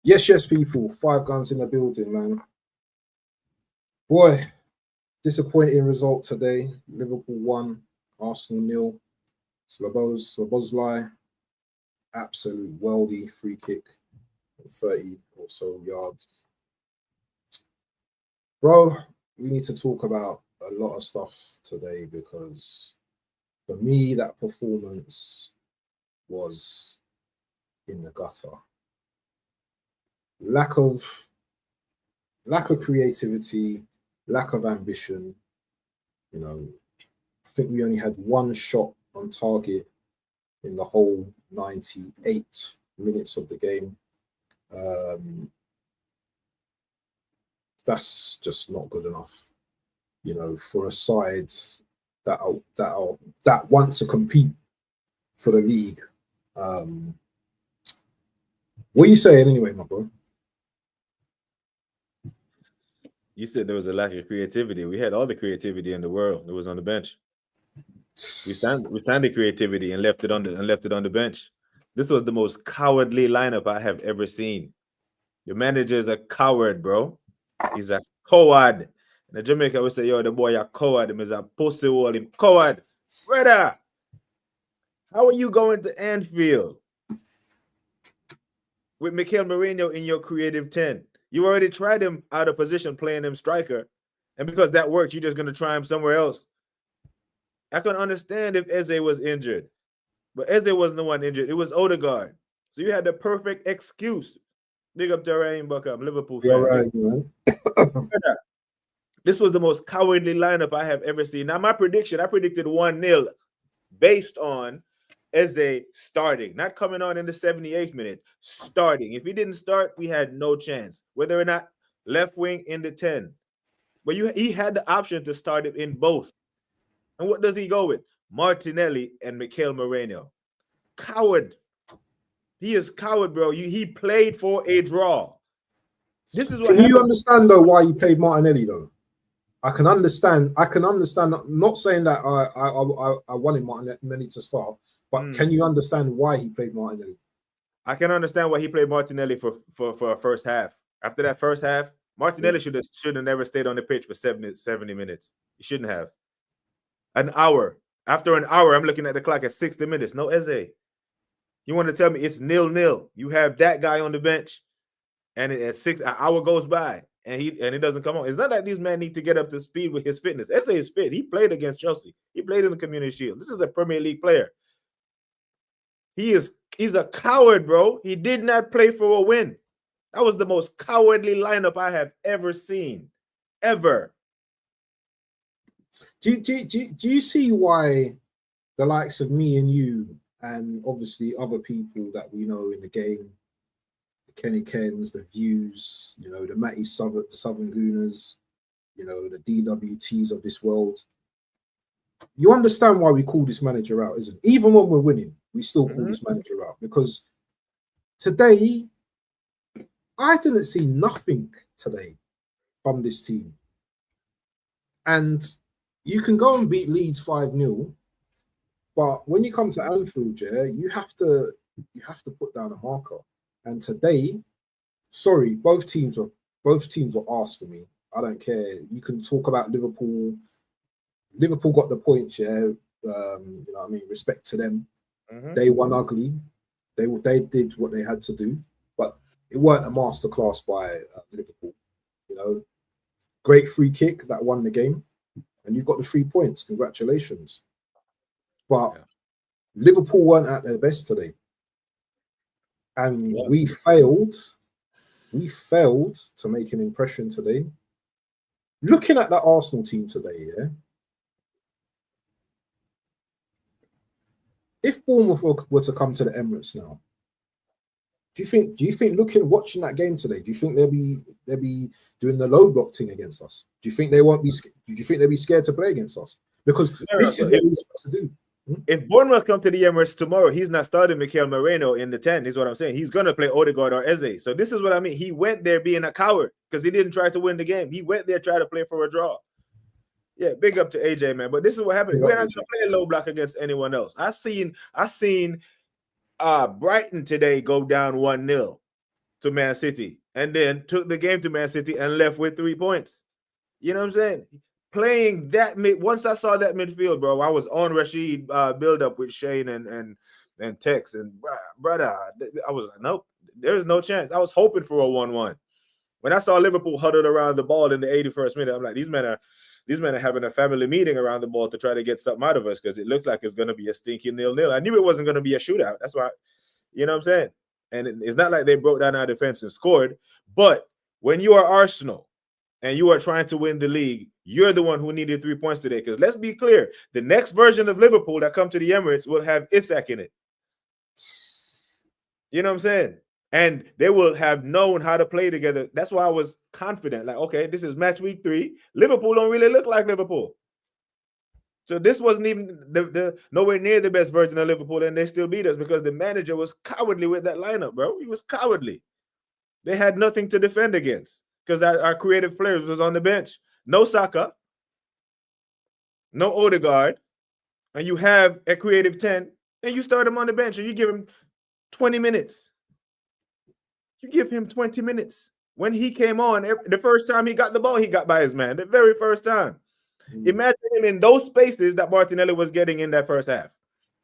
Yes, people. 5 guns in the building, man. Boy, disappointing result today. Liverpool 1, Arsenal 0. Szobozlai, absolute worldy free kick, 30 or so yards. Bro, we need to talk about a lot of stuff today because for me, that performance was in the gutter. Lack of creativity, lack of ambition. You know, I think we only had 1 shot on target in the whole 98 minutes of the game. That's just not good enough, you know, for a side that want to compete for the league. What are you saying anyway, my bro? You said there was a lack of creativity. We had all the creativity in the world. It was on the bench. We signed the creativity and left it on the bench. This was the most cowardly lineup I have ever seen. The manager is a coward, bro. He's a coward. In the Jamaica, we say, yo, the boy a coward. Him is a pussy wall. Him coward. Brother, how are you going to Anfield with Mikel Merino in your creative 10? You already tried him out of position playing him striker. And because that worked, you're just going to try him somewhere else. I can understand if Eze was injured. But Eze wasn't the one injured. It was Odegaard. So you had the perfect excuse. Big up to Ryan Buckham, Liverpool fan. Right, man. This was the most cowardly lineup I have ever seen. Now, my prediction, I predicted 1-0 based on Eze starting, not coming on in the 78th minute, starting. If he didn't start, we had no chance, whether or not left wing in the 10. But he had the option to start it in both. And what does he go with? Martinelli and Mikel Merino. Coward. He is coward, bro. He played for a draw. This is what Can you understand though why you played Martinelli though? I can understand. I'm not saying that I wanted Martinelli to start, but can you understand why he played Martinelli? I can understand why he played Martinelli for a first half. After that first half, Martinelli should have never stayed on the pitch for 70 minutes. He shouldn't have. An hour. After an hour, I'm looking at the clock at 60 minutes. No Eze. You want to tell me it's 0-0? You have that guy on the bench, and an hour goes by, and he doesn't come on. It's not that these men need to get up to speed with his fitness. Eze is fit. He played against Chelsea. He played in the Community Shield. This is a Premier League player. He's a coward, bro. He did not play for a win. That was the most cowardly lineup I have ever seen. Ever. Do you see why the likes of me and you, and obviously other people that we know in the game, the Kenny Kens, the Views, you know, the Matty Southern Gooners, you know, the DWTs of this world, you understand why we call this manager out, isn't it? Even when we're winning, we still call this manager out, because today, I didn't see nothing today from this team. And you can go and beat Leeds 5-0, but when you come to Anfield, yeah, you have to put down a marker. And today, sorry, both teams were arse for me. I don't care. You can talk about Liverpool. Liverpool got the points, yeah. You know what I mean? Respect to them. They won ugly. They did what they had to do, but it weren't a masterclass by Liverpool. You know, great free kick that won the game, and you got the 3 points. Congratulations. But Liverpool weren't at their best today, and we failed. We failed to make an impression today. Looking at that Arsenal team today, yeah. If Bournemouth were to come to the Emirates now, do you think watching that game today, do you think they'll be doing the low block thing against us? Do you think they won't be? Do you think they'll be scared to play against us? Because this is what we're supposed to do. If Bournemouth come to the Emirates tomorrow, he's not starting Mikel Moreno in the 10, is what I'm saying. He's going to play Odegaard or Eze. So this is what I mean. He went there being a coward because he didn't try to win the game. He went there trying to play for a draw. Yeah, big up to AJ, man. But this is what happened. We're not going to play a low block against anyone else. I seen Brighton today go down 1-0 to Man City and then took the game to Man City and left with 3 points. You know what I'm saying? Playing that once I saw that midfield, bro, I was on Rashid build up with Shane and Tex and brother. I was like, nope, there's no chance. I was hoping for a 1-1. When I saw Liverpool huddled around the ball in the 81st minute, I'm like, these men are having a family meeting around the ball to try to get something out of us because it looks like it's going to be a stinky 0-0. I knew it wasn't going to be a shootout. That's why, you know what I'm saying? And it's not like they broke down our defense and scored. But when you are Arsenal and you are trying to win the league, you're the one who needed 3 points today. Because let's be clear, the next version of Liverpool that come to the Emirates will have Isak in it. You know what I'm saying? And they will have known how to play together. That's why I was confident. Like, okay, this is match week 3. Liverpool don't really look like Liverpool. So this wasn't even the nowhere near the best version of Liverpool, and they still beat us because the manager was cowardly with that lineup, bro. He was cowardly. They had nothing to defend against because our creative players was on the bench. No Saka, no Odegaard, and you have a creative 10, and you start him on the bench and you give him 20 minutes. You give him 20 minutes. When he came on, the first time he got the ball, he got by his man. The very first time. Imagine him in those spaces that Martinelli was getting in that first half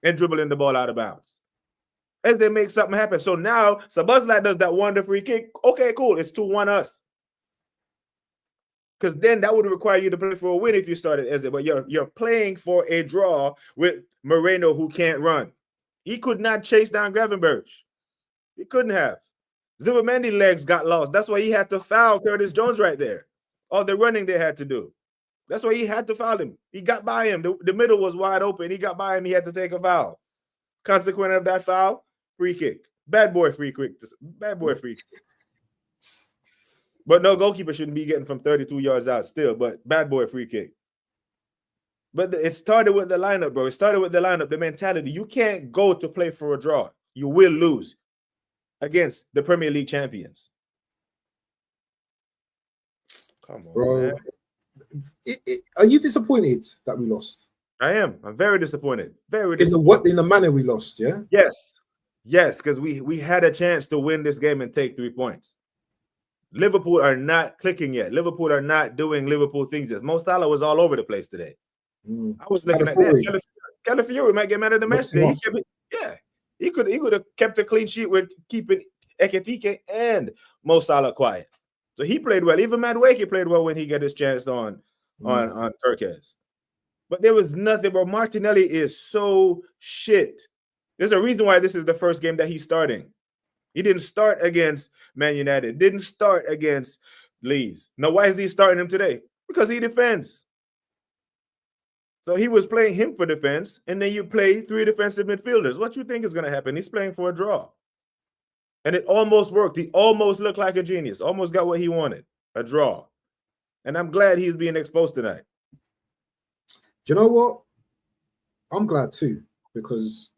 and dribbling the ball out of bounds. As they make something happen. So now, Szobozlai does that wonder free kick. Okay, cool. It's 2-1 us. Because then that would require you to play for a win if you started Eze. But you're playing for a draw with Moreno who can't run. He could not chase down Gravenberch. He couldn't have. Zimmerman's legs got lost. That's why he had to foul Curtis Jones right there. All the running they had to do. That's why he had to foul him. He got by him. The middle was wide open. He got by him. He had to take a foul. Consequent of that foul, free kick. Bad boy free kick. Bad boy free kick. But no goalkeeper shouldn't be getting from 32 yards out still. But bad boy free kick. But it started with the lineup, bro. It started with the lineup, the mentality. You can't go to play for a draw. You will lose against the Premier League champions. Come on, bro. Man. Are you disappointed that we lost? I am. I'm very disappointed. Very disappointed. In the manner we lost, yeah? Yes, because we had a chance to win this game and take 3 points. Liverpool are not clicking yet. Liverpool are not doing Liverpool things yet. Mo Salah was all over the place today. I was looking at that. Calafiori might get man of the match today. He could have kept a clean sheet with keeping Ekitike and Mo Salah quiet. So he played well. Even Madueke played well when he got his chance on Turquez. But there was nothing, bro. Martinelli is so shit. There's a reason why this is the first game that he's starting. He didn't start against Man United. Didn't start against Leeds. Now, why is he starting him today? Because he defends. So he was playing him for defense, and then you play 3 defensive midfielders. What you think is going to happen? He's playing for a draw. And it almost worked. He almost looked like a genius. Almost got what he wanted, a draw. And I'm glad he's being exposed tonight. Do you know what? I'm glad too, because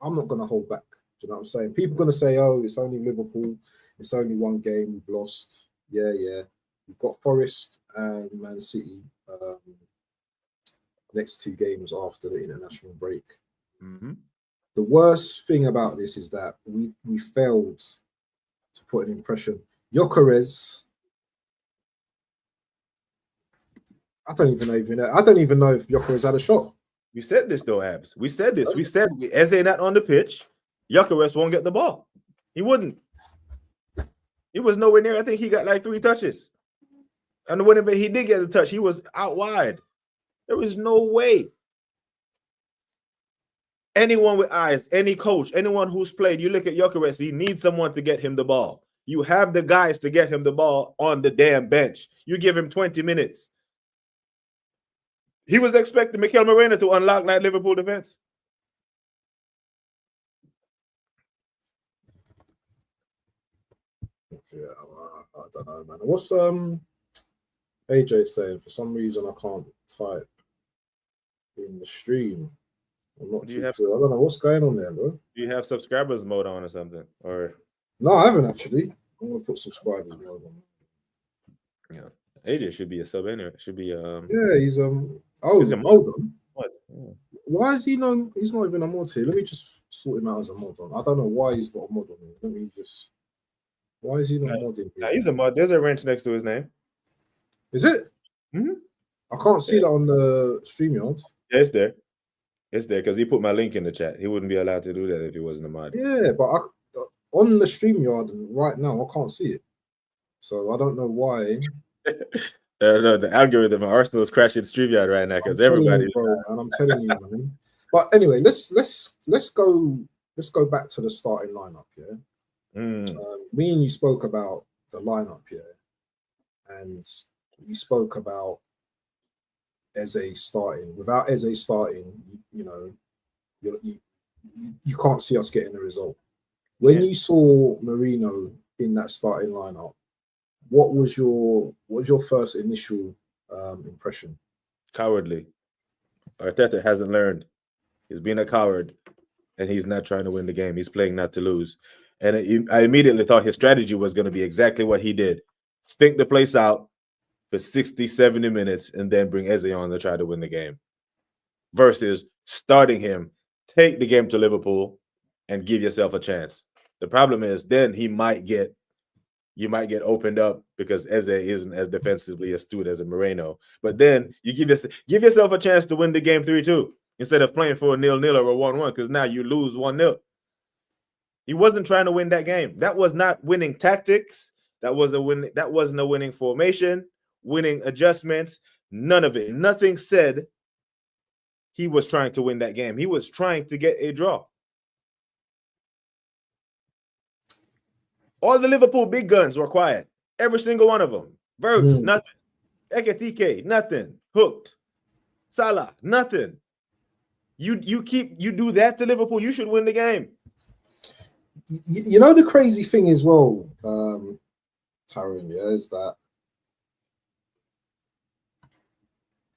I'm not going to hold back. Do you know what I'm saying? People are going to say, oh, it's only Liverpool. It's only one game. We've lost. Yeah. We've got Forest and Man City next 2 games after the international break. The worst thing about this is that we failed to put an impression. Gyökeres, I don't even know if Gyökeres had a shot. We said this though, Abs. We said this. We said Eze not on the pitch. Gyökeres won't get the ball. He wouldn't. He was nowhere near. I think he got like 3 touches. And whenever he did get a touch, he was out wide. There was no way. Anyone with eyes, any coach, anyone who's played, you look at Gyökeres, he needs someone to get him the ball. You have the guys to get him the ball on the damn bench. You give him 20 minutes. He was expecting Mikel Moreno to unlock that Liverpool defense. Yeah, I don't know, man. What's AJ saying? For some reason, I can't type in the stream. I'm not too sure. I don't know what's going on there, bro. Do you have subscribers mode on or something? Or no, I haven't actually. I'm gonna put subscribers mode on. Yeah, AJ should be a sub anyway. Should be Yeah, he's Oh, hold on. What? Why is he no? He's not even a mod here. Let me just sort him out as a mod on. I don't know why he's not a mod on here. Let me just. Why is he not modding here? He's a mod. There's a wrench next to his name. Is it? Mm-hmm. I can't see that on the StreamYard. Yeah, it's there. It's there because he put my link in the chat. He wouldn't be allowed to do that if he wasn't a mod. Yeah, but on the StreamYard right now, I can't see it. So I don't know why. The algorithm of Arsenal is crashing StreamYard right now because everybody's. And I'm telling you, man. But anyway, let's go back to the starting lineup. Yeah. Me and you spoke about the lineup, yeah, and we spoke about Eze starting. Without Eze starting, you know, you can't see us getting a result. When you saw Marino in that starting lineup, what was your first initial impression? Cowardly. Arteta hasn't learned. He's been a coward, and he's not trying to win the game. He's playing not to lose. And I immediately thought his strategy was going to be exactly what he did. Stink the place out for 60, 70 minutes and then bring Eze on to try to win the game. Versus starting him, take the game to Liverpool and give yourself a chance. The problem is then you might get opened up because Eze isn't as defensively astute as a Moreno. But then you give yourself a chance to win the game 3-2 instead of playing for a 0-0 or a 1-1 because now you lose 1-0. He wasn't trying to win that game. That was not winning tactics. That wasn't a winning formation, winning adjustments, none of it. Nothing said he was trying to win that game. He was trying to get a draw. All the Liverpool big guns were quiet. Every single one of them. Verts, nothing. Ekitike, nothing. Hooked. Salah, nothing. You do that to Liverpool, you should win the game. You know the crazy thing as well, Taryn, is that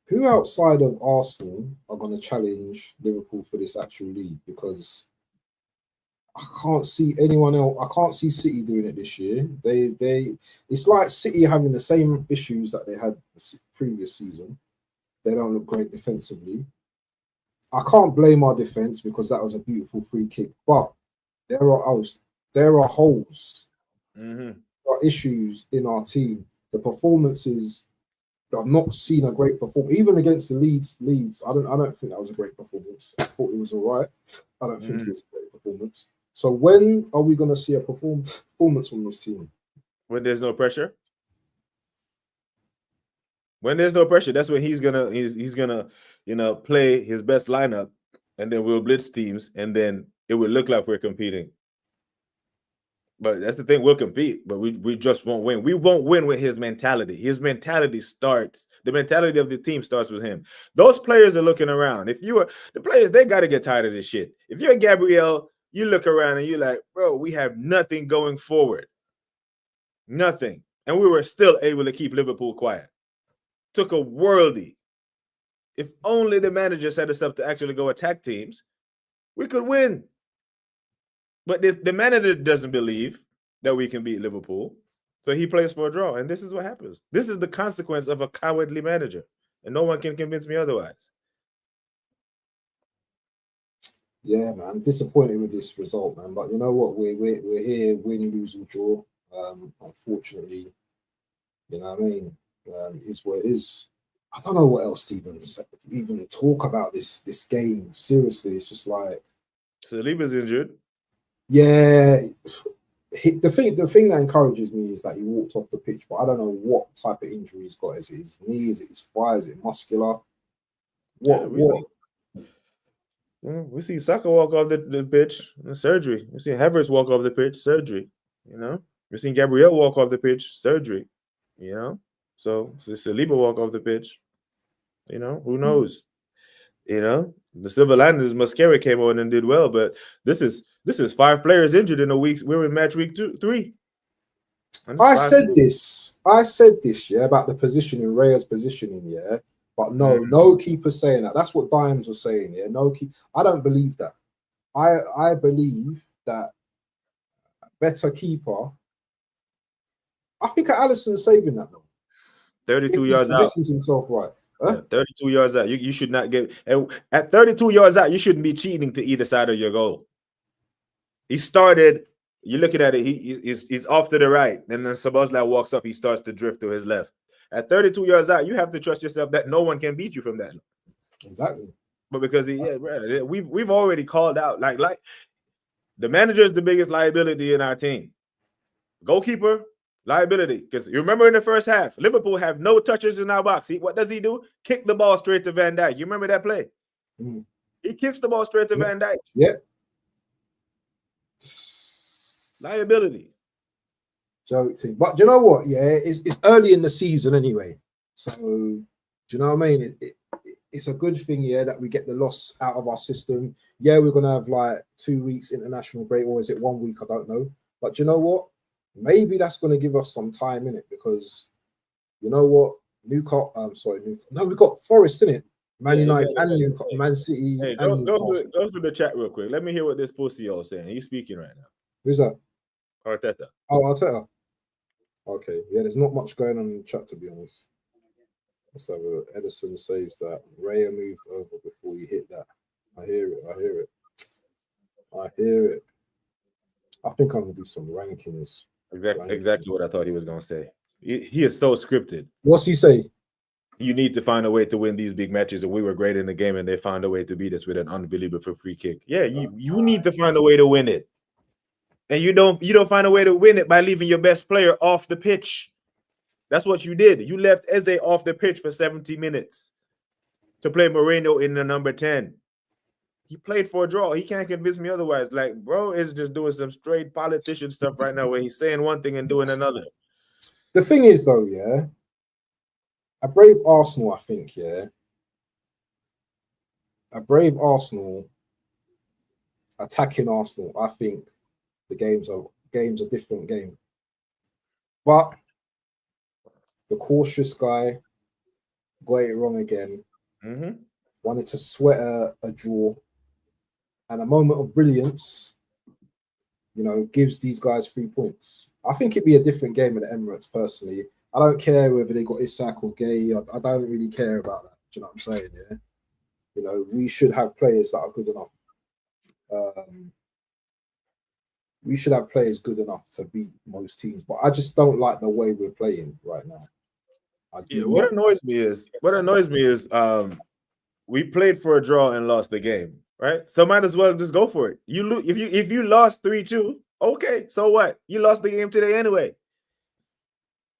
who outside of Arsenal are going to challenge Liverpool for this actual league? Because I can't see anyone else. I can't see City doing it this year. It's like City having the same issues that they had the previous season. They don't look great defensively. I can't blame our defense because that was a beautiful free kick, but there are holes. There are issues in our team. The performances, I've not seen a great performance. Even against the Leeds. I don't think that was a great performance. I thought it was all right. I don't think it was a great performance. So when are we going to see a performance from this team? When there's no pressure. When there's no pressure, that's when he's gonna play his best lineup, and then we'll blitz teams, and then it will look like we're competing. But that's the thing, we'll compete, but we just won't win. We won't win with his mentality. His mentality starts, the mentality of the team starts with him. Those players are looking around. If you are the players, they got to get tired of this shit. If you're Gabriel, you look around and you're like, bro, we have nothing going forward. Nothing. And we were still able to keep Liverpool quiet. Took a worldie. If only the manager set us up to actually go attack teams, we could win. But the manager doesn't believe that we can beat Liverpool, so he plays for a draw, and this is what happens. This is the consequence of a cowardly manager, and no one can convince me otherwise. Yeah, man, I'm disappointed with this result, man. But you know what? We're here, win, lose, or draw. Unfortunately, you know what I mean. Is what it is. I don't know what else to even talk about this game. Seriously, it's just like Saliba's injured. Yeah, the thing that encourages me is that he walked off the pitch, but I don't know what type of injury he's got. Is it his knee? Is it his thigh? Is it muscular? We see Saka walk off the pitch, surgery. We see Havertz walk off the pitch, surgery. You know, we seen Gabriel walk off the pitch, surgery. You know, so Saliba walk off the pitch. You know, who knows? You know, the silver lining is Mascara came on and did well, but this is 5 players injured in a week. We're in match week 3. I said this, yeah, about the positioning, Raya's positioning, yeah. But no keeper saying that. That's what Dimes was saying, yeah. No keep. I don't believe that. I believe that better keeper. I think Alisson's saving that now. 32 yards out. Positions himself right. Huh? Yeah, 32 yards out. You should not get. And at 32 yards out, you shouldn't be cheating to either side of your goal. He started. You're looking at it. He's off to the right, and then Szobozlai walks up. He starts to drift to his left. At 32 yards out, you have to trust yourself that no one can beat you from that. Exactly. But because we've already called out like the manager is the biggest liability in our team. Goalkeeper liability, because you remember in the first half, Liverpool have no touches in our box. What does he do? Kick the ball straight to Van Dijk. You remember that play? He kicks the ball straight to Van Dijk. Yeah. Liability. Joke team. But do you know what? Yeah, it's early in the season anyway. So do you know what I mean? It's a good thing, yeah, that we get the loss out of our system. Yeah, we're gonna have like 2 weeks international break, or is it 1 week? I don't know. But do you know what? Maybe that's gonna give us some time in it, because you know what? We got Forest in it. Man United and Man City. Hey, go through the chat real quick. Let me hear what this pussy is saying. He's speaking right now. Who's that? Arteta. Oh, Arteta. Okay, yeah, there's not much going on in the chat, to be honest. Let's have a Edison saves that. Raya moved over before you hit that. I hear it. I think I'm gonna do some rankings. Exactly what I thought he was gonna say. He is so scripted. What's he say? You need to find a way to win these big matches, and we were great in the game, and they found a way to beat us with an unbelievable free kick. Yeah, you need to find a way to win it. And you don't find a way to win it by leaving your best player off the pitch. That's what you did. You left Eze off the pitch for 70 minutes to play Moreno in the number 10. He played for a draw. He can't convince me otherwise. Like, bro is just doing some straight politician stuff right now where he's saying one thing and doing another. The thing is, though, yeah, a brave Arsenal, I think, yeah, a brave Arsenal attacking Arsenal, I think the game's a different game. But the cautious guy got it wrong again. Wanted to sweat a draw, and a moment of brilliance, you know, gives these guys 3 points. I think it'd be a different game at the Emirates, personally. I don't care whether they got Isak or Gay. I don't really care about that. Do you know what I'm saying? Yeah. You know, we should have players that are good enough. We should have players good enough to beat most teams, but I just don't like the way we're playing right now. What annoys me is we played for a draw and lost the game, right? So might as well just go for it. You lose if you lost 3-2, okay, so what? You lost the game today anyway.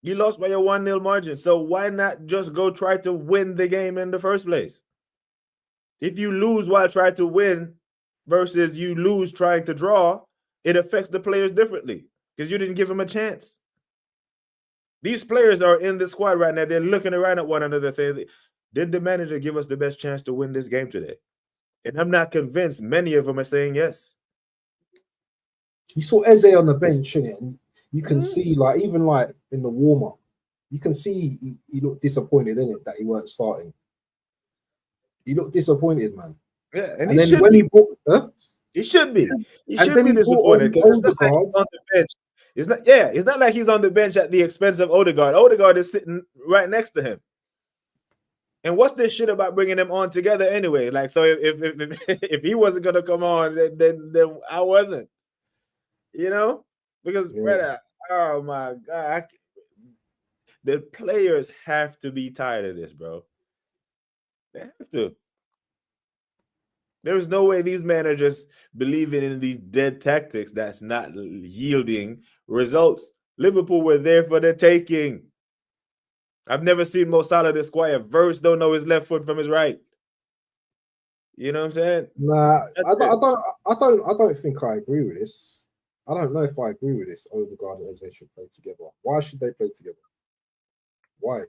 You lost by a 1-0 margin, so why not just go try to win the game in the first place? If you lose while trying to win versus you lose trying to draw, it affects the players differently because you didn't give them a chance. These players are in the squad right now. They're looking around at one another saying, did the manager give us the best chance to win this game today? And I'm not convinced many of them are saying yes. You saw Eze on the bench, and you can see, like, even like in the warm-up, you can see he looked disappointed, innit, that he weren't starting. He looked disappointed, man. Yeah, and then when he brought, he should be. He should be disappointed because it's not like he's on the bench. It's not like he's on the bench at the expense of Odegaard. Odegaard is sitting right next to him. And what's this shit about bringing them on together anyway? Like, so if he wasn't gonna come on, then I wasn't. You know, because brother, oh my God, the players have to be tired of this, bro. They have to. There is no way these managers believing in these dead tactics that's not yielding results. Liverpool were there for the taking. I've never seen Mo Salah this quiet. Verse don't know his left foot from his right. You know what I'm saying? Nah, I don't think I agree with this. I don't know if I agree with this. Odegaard and Eze should play together. Why should they play together? Why?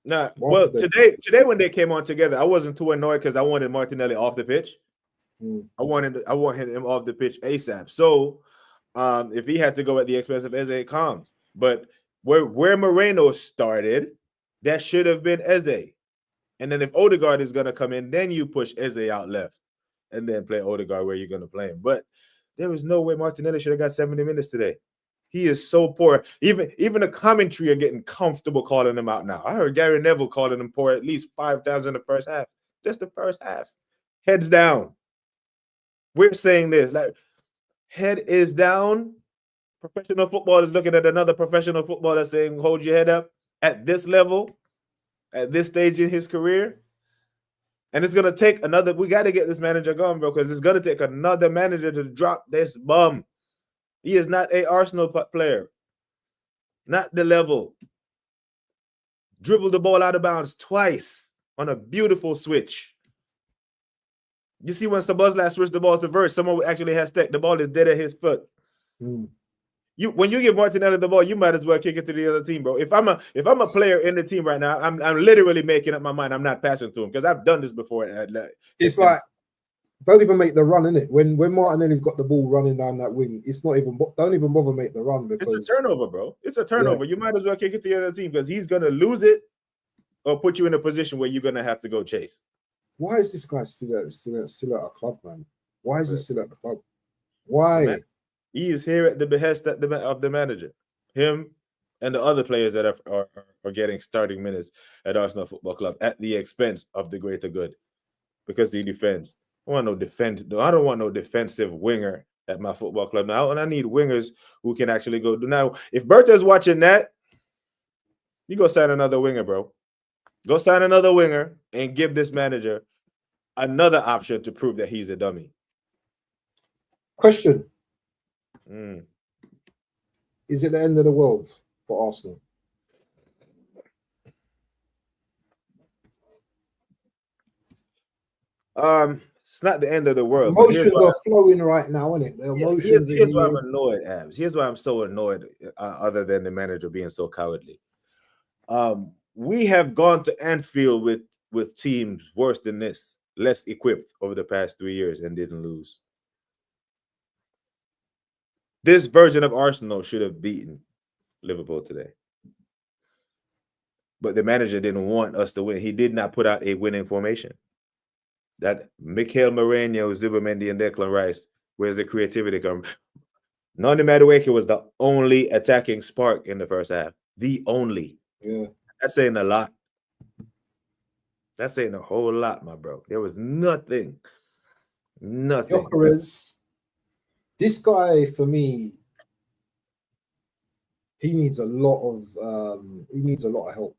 Nah, well, today when they came on together, I wasn't too annoyed because I wanted Martinelli off the pitch. I wanted him off the pitch ASAP. So if he had to go at the expense of Eze, calm. But where Moreno started, that should have been Eze. And then if Odegaard is gonna come in, then you push Eze out left and then play Odegaard where you're gonna play him. But there was no way Martinelli should have got 70 minutes today. He is so poor. Even the commentary are getting comfortable calling him out now. I heard Gary Neville calling him poor at least 5 times in the first half. Just the first half. Heads down. We're saying this. Like, head is down. Professional football is looking at another professional footballer saying, hold your head up at this level, at this stage in his career. And it's going to take another. We got to get this manager going, bro, because it's going to take another manager to drop this bum. He is not a Arsenal player. Not the level. Dribbled the ball out of bounds twice on a beautiful switch. You see when Szobozlai switched the ball to Verse, someone actually has the ball is dead at his foot. When you give Martinelli the ball, you might as well kick it to the other team, bro. If I'm a player in the team right now, I'm literally making up my mind. I'm not passing to him because I've done this before. It's like, don't even make the run, innit? When Martinelli's got the ball running down that wing, it's not even. Don't even bother make the run because it's a turnover, bro. It's a turnover. Yeah. You might as well kick it to the other team because he's gonna lose it or put you in a position where you're gonna have to go chase. Why is this guy still at a club, man? Why is he still at the club? Why? Man, he is here at the behest of the manager. Him and the other players that are getting starting minutes at Arsenal Football Club at the expense of the greater good because he defends. I don't want no defensive winger at my football club now, and I need wingers who can actually go do. Now, if Bertha's watching that, you go sign another winger, bro. Go sign another winger and give this manager another option to prove that he's a dummy. Question. Is it the end of the world for Arsenal? It's not the end of the world. Emotions are flowing right now, isn't it? The emotions. Here's why I'm annoyed, Abs. Here's why I'm so annoyed, other than the manager being so cowardly. We have gone to Anfield with teams worse than this, less equipped over the past 3 years and didn't lose. This version of Arsenal should have beaten Liverpool today. But the manager didn't want us to win. He did not put out a winning formation. That Mikel Moreno, Zubimendi, and Declan Rice, where's the creativity come? Noni Madueke was the only attacking spark in the first half. The only. Yeah. That's saying a lot. That's saying a whole lot, my bro. There was nothing. Gyökeres, this guy, for me, he needs a lot of help.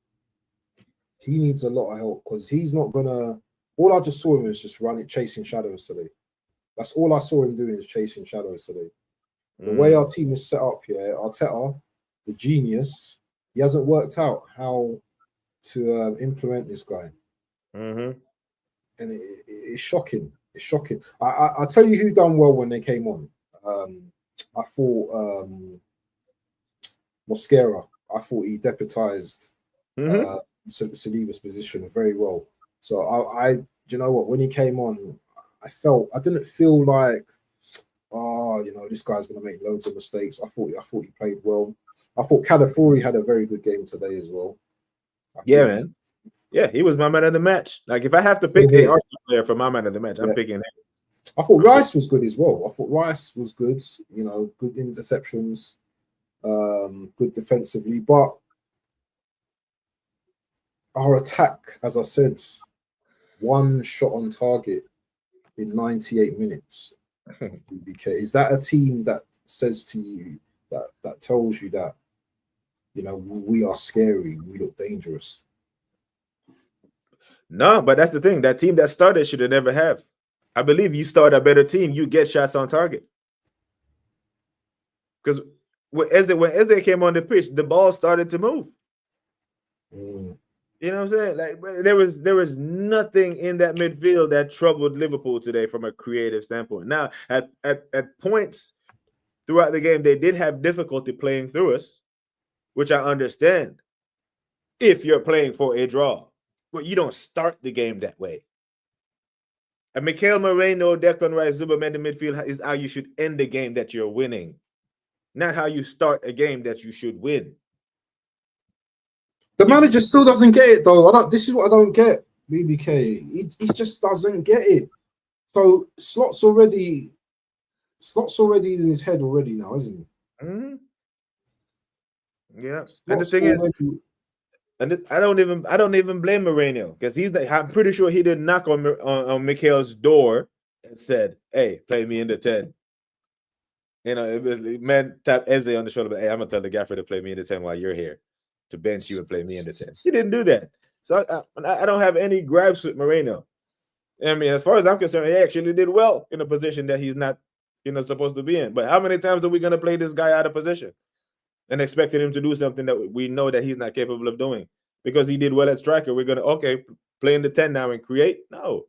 He needs a lot of help because he's not gonna. All I just saw him was just chasing shadows today. That's all I saw him doing is chasing shadows today. The way our team is set up here, Arteta, the genius, he hasn't worked out how to implement this guy. And it's shocking. It's shocking. I'll tell you who done well when they came on. I thought Mosquera. I thought he deputized Saliba's position very well. So I you know what? When he came on, I didn't feel like, this guy's gonna make loads of mistakes. I thought he played well. I thought Calafiori had a very good game today as well. Yeah, man. Yeah, he was my man of the match. Like, if I have to pick a Arsenal player for my man of the match, I'm picking him. I thought Rice was good as well. I thought Rice was good. Good interceptions, good defensively. But our attack, as I said, one shot on target in 98 minutes. Is that a team that says to you that tells you that we are scary, we look dangerous? No, but that's the thing. That team that started should have never have. I believe you start a better team, you get shots on target. Because when Eze came on the pitch, the ball started to move. You know what I'm saying? Like there was nothing in that midfield that troubled Liverpool today from a creative standpoint. Now, at points throughout the game, they did have difficulty playing through us, which I understand if you're playing for a draw. But you don't start the game that way. And Mikel Moreno, Declan Rice, Zubomendi midfield is how you should end the game that you're winning, not how you start a game that you should win. The manager still doesn't get it though. This is what I don't get. BBK, he just doesn't get it. So Slots already in his head already now, isn't he? Mm-hmm. Yeah, Slots and the thing is, and I don't even blame Moreno because I'm pretty sure he did knock on Mikel's door and said, "Hey, play me in the 10." You know, man tapped Eze on the shoulder, but hey, I'm gonna tell the gaffer to play me in the 10 while you're here, to bench you and play me in the 10. He didn't do that, so I don't have any gripes with Moreno. I mean, as far as I'm concerned, he actually did well in a position that he's not, supposed to be in. But how many times are we gonna play this guy out of position and expecting him to do something that we know that he's not capable of doing? Because he did well at striker, we're gonna play in the 10 now and create? No.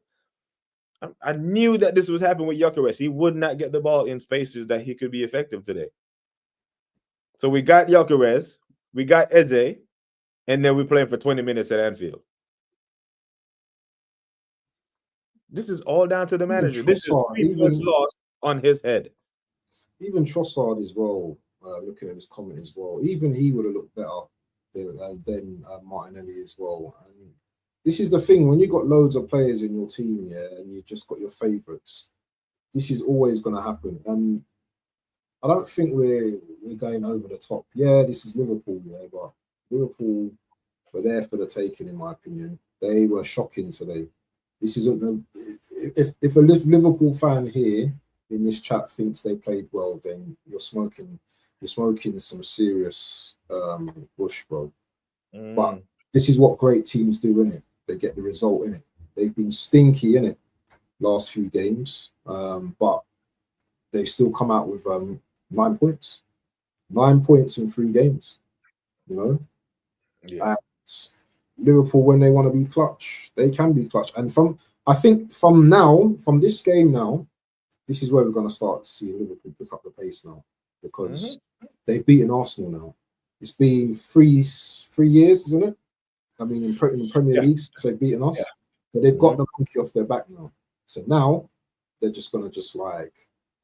I knew that this was happening with Gyökeres. He would not get the ball in spaces that he could be effective today. So we got Gyökeres, we got Eze, and then we're playing for 20 minutes at Anfield. This is all down to the manager. This is 3 points lost on his head. Even Trossard as well, looking at his comment as well, even he would have looked better than Martinelli as well. And this is the thing, when you've got loads of players in your team, and you've just got your favourites, this is always going to happen. And I don't think we're going over the top. Yeah, this is Liverpool, but Liverpool were there for the taking, in my opinion. They were shocking today. This isn't if a Liverpool fan here in this chat thinks they played well, then you're smoking some serious bush, bro. But this is what great teams do, innit? They get the result, innit? They've been stinky, innit, last few games, but they've still come out with 9 points. 9 points in 3 games, Yeah. And Liverpool, when they want to be clutch, they can be clutch. And I think from this game now, this is where we're going to start to see Liverpool pick up the pace now, because they've beaten Arsenal now. It's been 3 years, isn't it? I mean, in Premier League, so they've beaten us. So they've got the monkey off their back now. So now they're just going to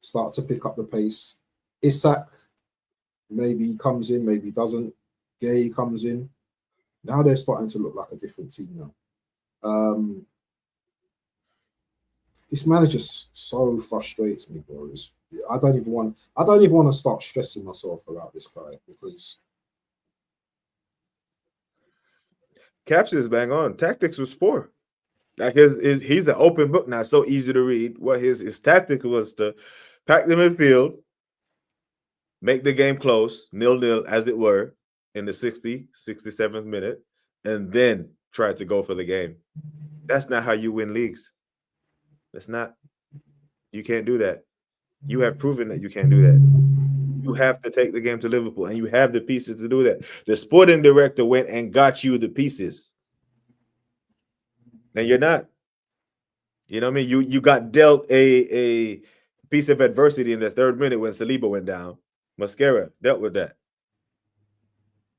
start to pick up the pace. Isak, maybe he comes in, maybe he doesn't. Gay comes in. Now they're starting to look like a different team now. This manager so frustrates me, bro. I don't even want to start stressing myself about this guy, because Caps is bang on. Tactics was poor. Like he's an open book now, so easy to read. What his tactic was to pack the midfield, make the game close, 0-0 as it were, in the 67th minute, and then try to go for the game. That's not how you win leagues. That's not. You can't do that. You have proven that you can't do that. You have to take the game to Liverpool, and you have the pieces to do that. The sporting director went and got you the pieces, and you're not. You know what I mean? You got dealt a piece of adversity in the 3rd minute when Saliba went down. Mascara dealt with that.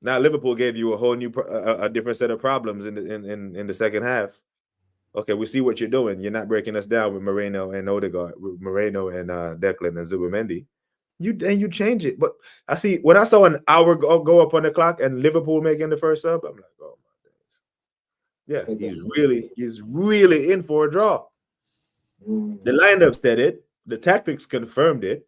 Now Liverpool gave you a whole new, a different set of problems in the second half. Okay, we see what you're doing. You're not breaking us down with Moreno and Odegaard, with Moreno and Declan and Zubomendi. You change it. But when I saw an hour go up on the clock and Liverpool making the first sub, I'm like, oh my goodness. Yeah, he's really in for a draw. The lineup said it. The tactics confirmed it.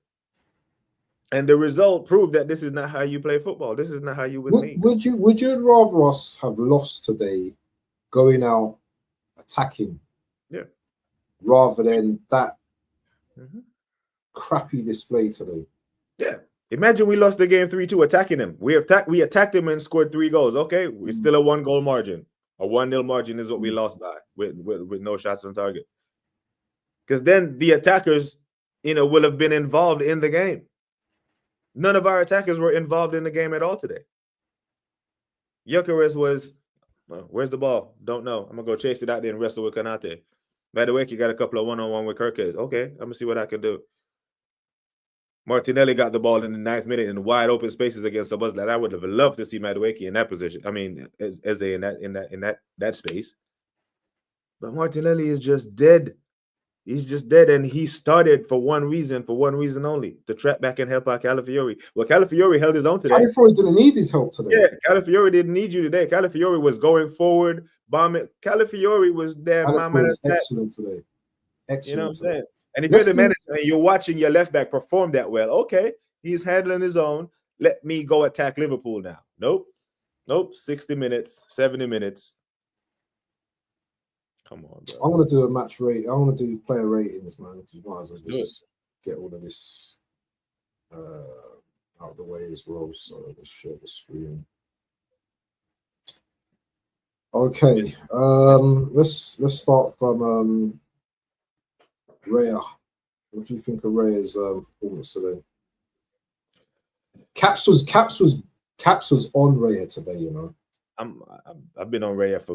And the result proved that this is not how you play football. This is not how you win. Would you rather us have lost today, going out attacking, rather than that crappy display today? Yeah. Imagine we lost the game 3-2 attacking them. We attacked them and scored 3 goals. Okay, we're still a 1-goal margin. A 1-0 margin is what we lost by with no shots on target. Because then the attackers, will have been involved in the game. None of our attackers were involved in the game at all today. Gyökeres was, where's the ball? Don't know. I'm going to go chase it out there and wrestle with Konate. By the way, you got a couple of one-on-one with Kirkes. Okay, I'm going to see what I can do. Martinelli got the ball in the 9th minute in wide open spaces against Szobozlai. I would have loved to see Madueke in that position. I mean, as in that space. But Martinelli is just dead. He's just dead, and he started for one reason only, to trap back and help out Calafiori. Well, Calafiori held his own today. Calafiori didn't need his help today. Yeah, Calafiori didn't need you today. Calafiori was going forward, bombing. Calafiori was there. Calafiori was excellent today. Excellent. You know what I'm saying? And if you're the manager and you're watching your left back perform that well, okay, he's handling his own. Let me go attack Liverpool now. Nope. 60 minutes, 70 minutes. Come on, bro. I'm gonna do a match rate. I want to do player ratings, man. You might as well just get all of this out of the way as well. So let's share the screen. Okay, let's start from Raya. What do you think of Raya's performance today? Caps was on Raya today, I've been on Raya for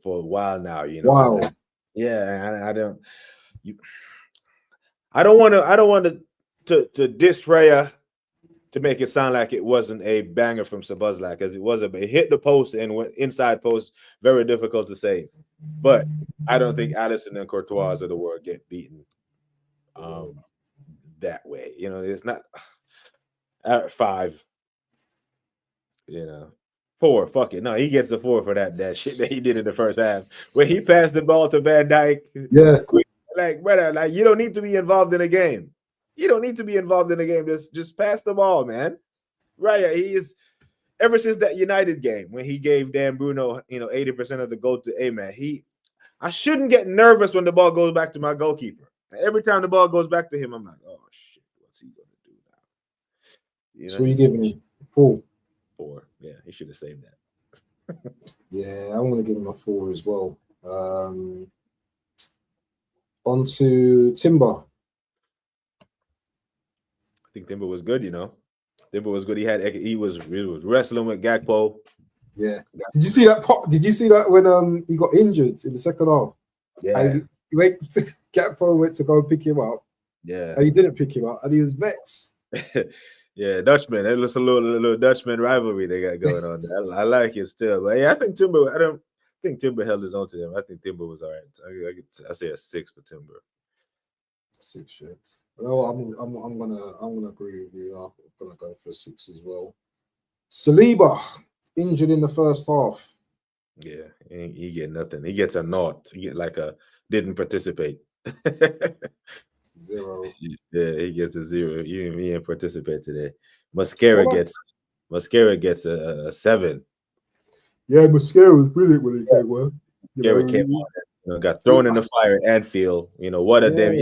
a while now, Wow. Yeah, I don't want to diss Raya to make it sound like it wasn't a banger from Szobozlai, because it wasn't. It hit the post and went inside post, very difficult to save. But I don't think Alisson and Courtois of the world get beaten that way. It's not at 5. 4. Fuck it. No, he gets a 4 for that shit that he did in the first half. When he passed the ball to Van Dijk. Yeah. Quick, brother, you don't need to be involved in a game. You don't need to be involved in the game. Just pass the ball, man. Raya, he is, ever since that United game when he gave Dan Bruno, 80% of the goal to A-Man, I shouldn't get nervous when the ball goes back to my goalkeeper. Every time the ball goes back to him, I'm like, oh shit, what's he gonna do now? So you giving him 4? 4. Yeah, he should have saved that. Yeah, I'm gonna give him a 4 as well. On to Timber. I think Timber was good, Timber was good. He was wrestling with Gakpo. Yeah. Did you see that pop? Did you see that when he got injured in the second half? Yeah. Gakpo went to go pick him up. Yeah. And he didn't pick him up, and he was vexed. Yeah, Dutchman. There's a little Dutchman rivalry they got going on there. I like it still. But yeah, I think Timber held his own to them. I think Timber was all right. I say a 6 for Timber. 6, yeah. Well, I'm gonna agree with you. I'm gonna go for a 6 as well. Saliba injured in the first half. Yeah, he get nothing. He gets a 0. He get like a didn't participate. 0. Yeah, he gets a 0. He didn't participate today. Mascara gets a 7. Yeah, Mascara was brilliant when he came on. Mascara came on. Got thrown in the fire at Anfield. What a damn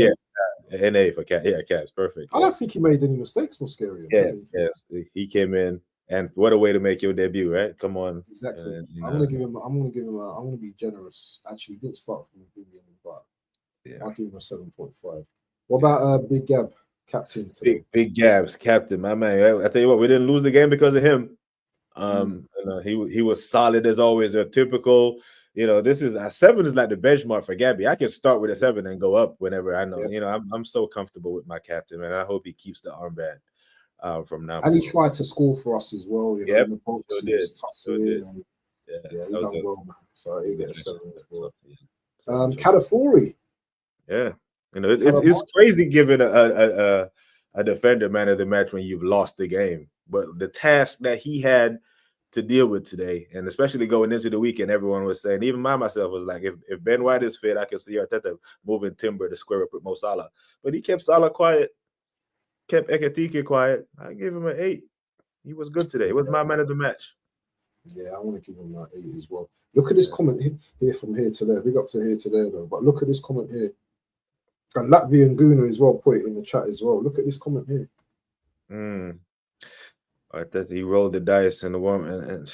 NA for Cat. Yeah, Cat's perfect. I don't think he made any mistakes, Mascara. Yes, he came in, and what a way to make your debut, right? Come on. Exactly. I'm gonna be generous. Actually, he didn't start from the beginning, but I'll give him a 7.5. What about Big Gab, captain? Big Gab's captain, my man. I tell you what, we didn't lose the game because of him. He was solid as always. A typical, this is a 7 is like the benchmark for Gabby. I can start with a 7 and go up whenever I know. Yeah. I'm so comfortable with my captain, man. I hope he keeps the armband from now. And he tried to score for us as well. In the box, so did. Yeah, he done well, man. So he gets a 7 as well. Calafiori. Yeah. It's crazy giving a defender man of the match when you've lost the game. But the task that he had to deal with today, and especially going into the weekend, everyone was saying, even myself was like, if Ben White is fit, I can see Arteta moving Timber to square up with Mo Salah. But he kept Salah quiet, kept Ekitike quiet. I gave him an 8. He was good today. It was my man of the match. Yeah, I want to give him an 8 as well. Look at this comment here from here to there. Big up to here to there, though. But look at this comment here. And Latvian Guna as well put it in the chat as well. Look at this comment here. I thought he rolled the dice in the warm and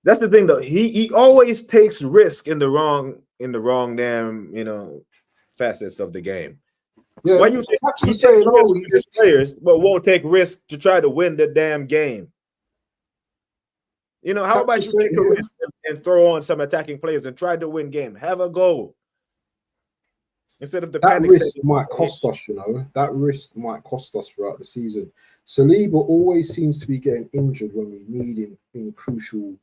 That's the thing, though. He always takes risk in the wrong damn facets of the game. Yeah, Why you think Caps he was takes saying, risk oh, with his players, but won't take risk to try to win the damn game? How Caps about was you saying, take a risk and throw on some attacking players and try to win game? Have a goal instead of the that panic. risk might cost us, That risk might cost us throughout the season. Saliba always seems to be getting injured when we need him in crucial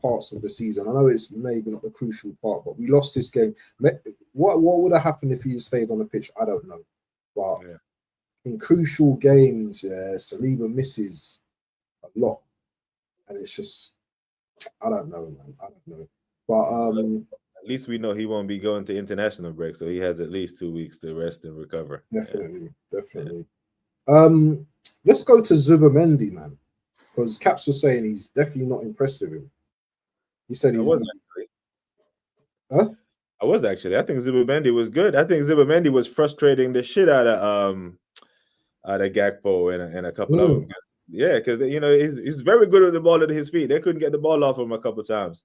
parts of the season. I know it's maybe not the crucial part, but we lost this game. What would have happened if he had stayed on the pitch? I don't know. But in crucial games, Saliba misses a lot. And it's just, I don't know, man. I don't know. But at least we know he won't be going to international break, so he has at least 2 weeks to rest and recover. Definitely. Let's go to Zubimendi, man, because Caps was saying he's definitely not impressed with him. He said he's. I was actually. I think Zubimendi was good. I think Zubimendi was frustrating the shit out of Gakpo and a couple of them. Yeah, because he's very good with the ball at his feet. They couldn't get the ball off him a couple times,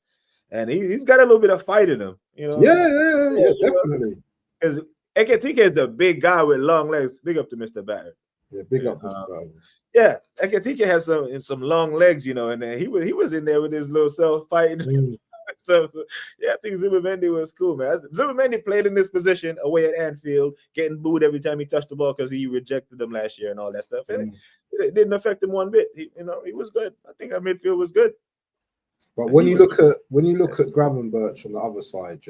and he's got a little bit of fight in him. Yeah, definitely. Because Ekitike is a big guy with long legs. Big up to Mr. Batter. Yeah, big up Mr. Batter. Yeah, Ekitike has some long legs, and then he was in there with his little self fighting. So yeah, I think Zubimendi was cool, man. Zubimendi played in this position away at Anfield, getting booed every time he touched the ball because he rejected them last year and all that stuff. And it didn't affect him one bit. He was good. I think our midfield was good. But when you look at Gravenberch on the other side,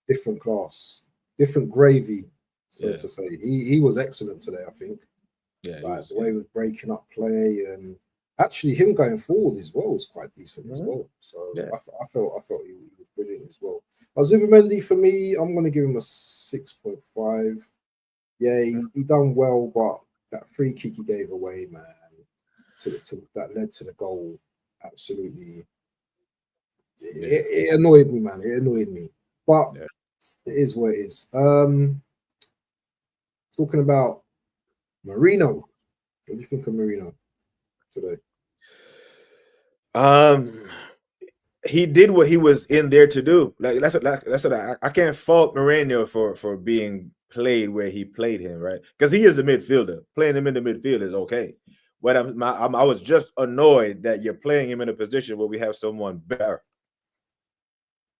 different class, different gravy, so to say. He was excellent today, I think. Yeah, the way he was breaking up play and actually him going forward as well was quite decent as well. So I felt he was brilliant as well. Zubimendi, for me, I'm going to give him a 6.5. Yeah, he done well, but that free kick he gave away, man, that led to the goal, absolutely. It annoyed me, man. It annoyed me. But it is what it is. Talking about Marino. What do you think of Marino today? He did what he was in there to do. Like that's what I can't fault Moreno for being played where he played him, right? Because he is a midfielder. Playing him in the midfield is okay. But I was just annoyed that you're playing him in a position where we have someone better,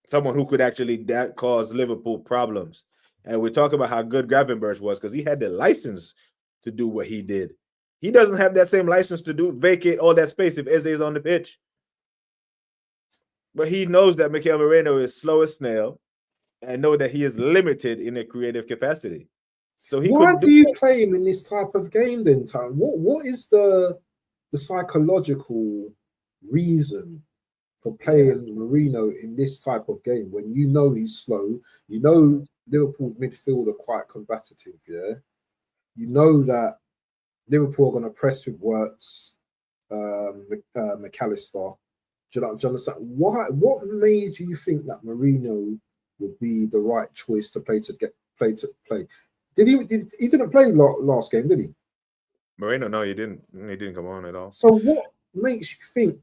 someone who could actually cause Liverpool problems. And we talk about how good Gravenberch was because he had the license to do what he did. He doesn't have that same license to vacate all that space if Eze is on the pitch. But he knows that Mikel Moreno is slow as snail and know that he is limited in a creative capacity. So why do you play him in this type of game then, Tom? What is the psychological reason for playing Marino in this type of game when you know he's slow? You know Liverpool's midfield are quite combative, You know that Liverpool are going to press with Wirtz, McAllister. Do you understand? What made you think that Marino would be the right choice to play? He didn't play last game, did he? Moreno, no, he didn't. He didn't come on at all. So what makes you think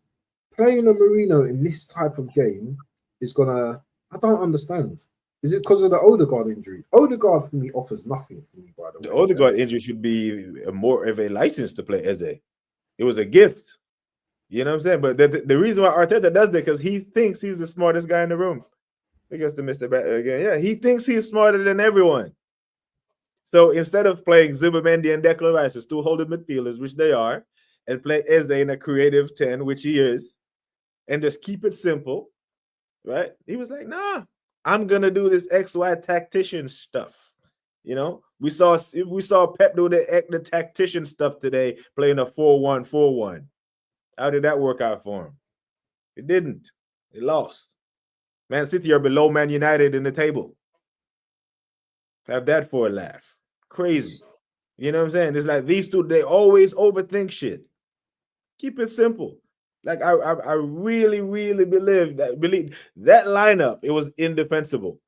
playing a Marino in this type of game is gonna? I don't understand. Is it because of the Odegaard injury? Odegaard for me offers nothing for me, by the way. The Odegaard injury should be more of a license to play Eze. It was a gift. You know what I'm saying? But the reason why Arteta does that because he thinks he's the smartest guy in the room. I guess to Mr. Bat again. Yeah, he thinks he's smarter than everyone. So instead of playing Zubimendi and Declan Rice as two holding midfielders, which they are, and play Eze in a creative 10, which he is, and just keep it simple, right? He was like, nah, I'm gonna do this XY tactician stuff. We saw Pep do the tactician stuff today, playing a 4-1-4-1. How did that work out for him? It didn't. They lost. Man City are below Man United in the table. Have that for a laugh. Crazy. You know what I'm saying? It's like these two, they always overthink shit. Keep it simple. Like I really, really believe that lineup, it was indefensible.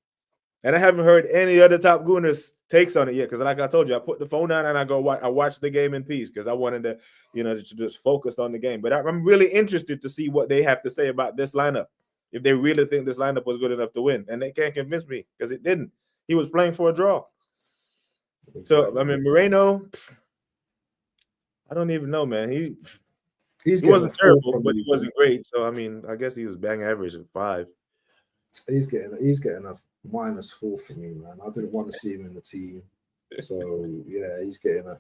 And I haven't heard any other Top Gooners takes on it yet. Because like I told you, I put the phone down and I watched the game in peace because I wanted to, to just focus on the game. But I'm really interested to see what they have to say about this lineup. If they really think this lineup was good enough to win. And they can't convince me because it didn't. He was playing for a draw. So, I mean, Moreno, I don't even know, man. He wasn't terrible, but he wasn't great. So, I mean, I guess he was bang average at 5. He's getting a -4 for me, man. I didn't want to see him in the team. So, yeah, he's getting a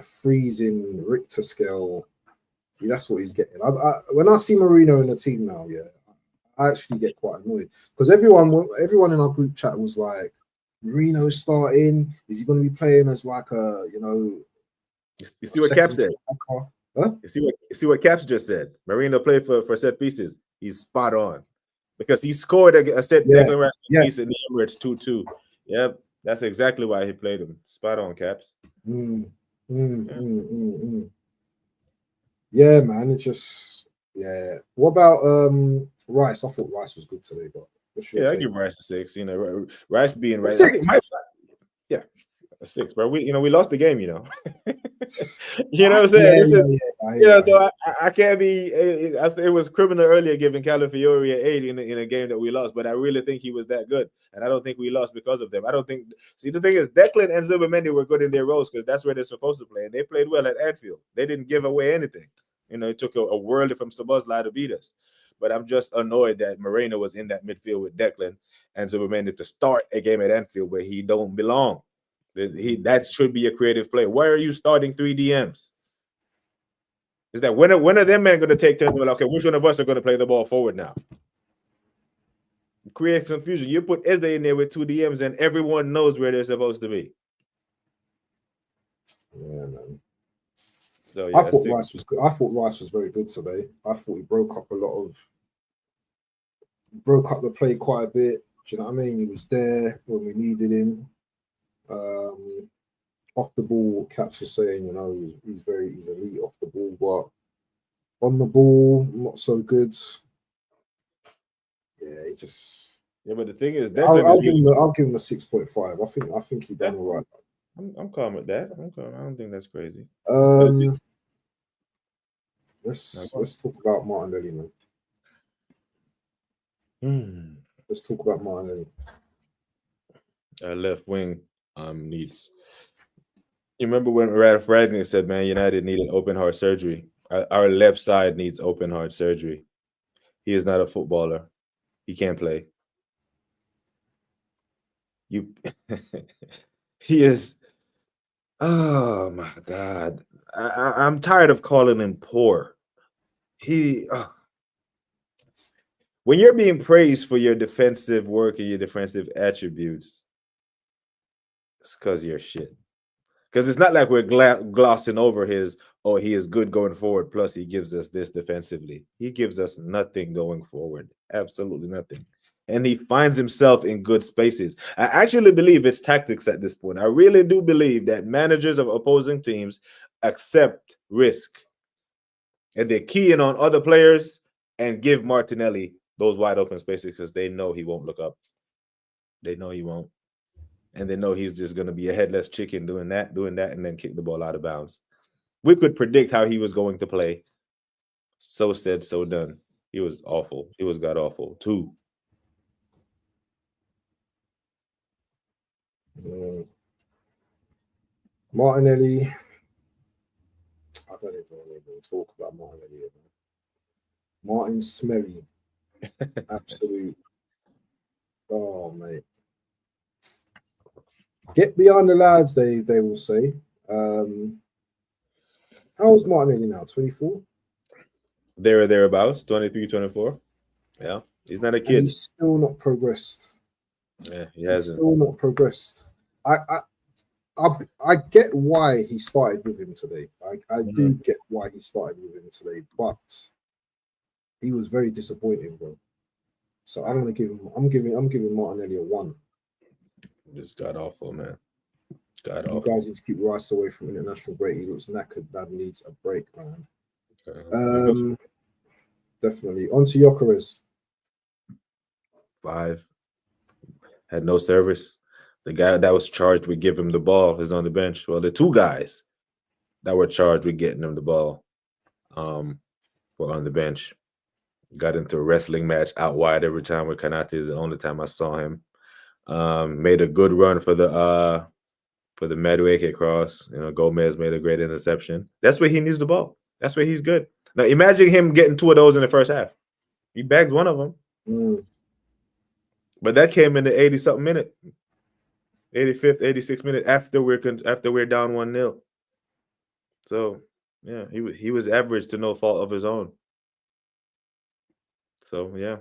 freezing Richter scale. That's what he's getting. When I see Marino in the team now, yeah, I actually get quite annoyed because everyone in our group chat was like, Marino starting. Is he going to be playing as like a, You see what Cap said? Huh? You see what Caps just said? Marino played for set pieces. He's spot on because he scored a set piece in the Emirates 2-2. Yep, that's exactly why he played him. Spot on, Caps. Yeah, man. It's just What about Rice? I thought Rice was good today, but I give Rice a 6. Rice being Rice. I think a 6, bro. We lost the game. You know what I'm saying? So I can't be. It was criminal earlier giving Calafiori an 8 in a game that we lost, but I really think he was that good, and I don't think we lost because of them. I don't think. See, the thing is, Declan and Zubimendi were good in their roles because that's where they're supposed to play, and they played well at Anfield. They didn't give away anything. It took a worldie from Szobozlai to beat us. But I'm just annoyed that Moreno was in that midfield with Declan and Zubimendi to start a game at Anfield where he don't belong. That should be a creative play. Why are you starting 3 DMs? Is that when are them men going to take turns? Okay, which one of us are going to play the ball forward now? Create confusion. You put Eze in there with 2 DMs and everyone knows where they're supposed to be. Yeah, man. So, I thought Rice was good. I thought Rice was very good today. I thought he broke up the play quite a bit. Do you know what I mean? He was there when we needed him. Off the ball, Caps was saying, he's elite off the ball, but on the ball, not so good. Yeah, he just. Yeah, but the thing is, I'll give him a 6.5. I think he done all right. I'm calm with that. I don't think that's crazy. Let's talk about Martinelli, man. Let's talk about Martinelli. Our left wing needs. You remember when Ralph Ragnick said, "Man, United needed open heart surgery." Our left side needs open heart surgery. He is not a footballer. He can't play. He is. Oh my God! I'm tired of calling him poor. When you're being praised for your defensive work and your defensive attributes, it's because you're shit. Because it's not like we're glossing over he is good going forward, plus he gives us this defensively. He gives us nothing going forward. Absolutely nothing. And he finds himself in good spaces. I actually believe it's tactics at this point. I really do believe that managers of opposing teams accept risk. And they're keying on other players and give Martinelli those wide open spaces because they know he won't look up. They know he won't. And they know he's just going to be a headless chicken doing that, and then kick the ball out of bounds. We could predict how he was going to play. So said, so done. He was awful. He was god-awful, too. Martinelli. I don't even talk about Martinelli. Martin Smelly. Absolute. Oh, mate. Get behind the lads, they will say. How old's Martinelli now? 24? There or thereabouts, 23, 24. Yeah, he's not a kid. And he's still not progressed. Yeah, he hasn't. Still not progressed. I get why he started with him today. I do get why he started with him today, but he was very disappointing, bro. So I'm giving Martinelli a 1. Just god awful, man. God awful. You guys need to keep Rice away from international break. He looks knackered. That needs a break, man. Definitely. On to Gyökeres. 5. had no service. The guy that was charged with giving him the ball is on the bench. Well, the two guys that were charged with getting him the ball were on the bench. Got into a wrestling match out wide every time with Kanate. Is the only time I saw him. Made a good run for the Madueke cross. You know, Gomez made a great interception. That's where he needs the ball. That's where he's good. Now imagine him getting 2 of those in the first half. He bagged one of them. But that came in the 80-something minute. 85th, 86th minute after we're down 1-0. So yeah, he was average to no fault of his own. So yeah,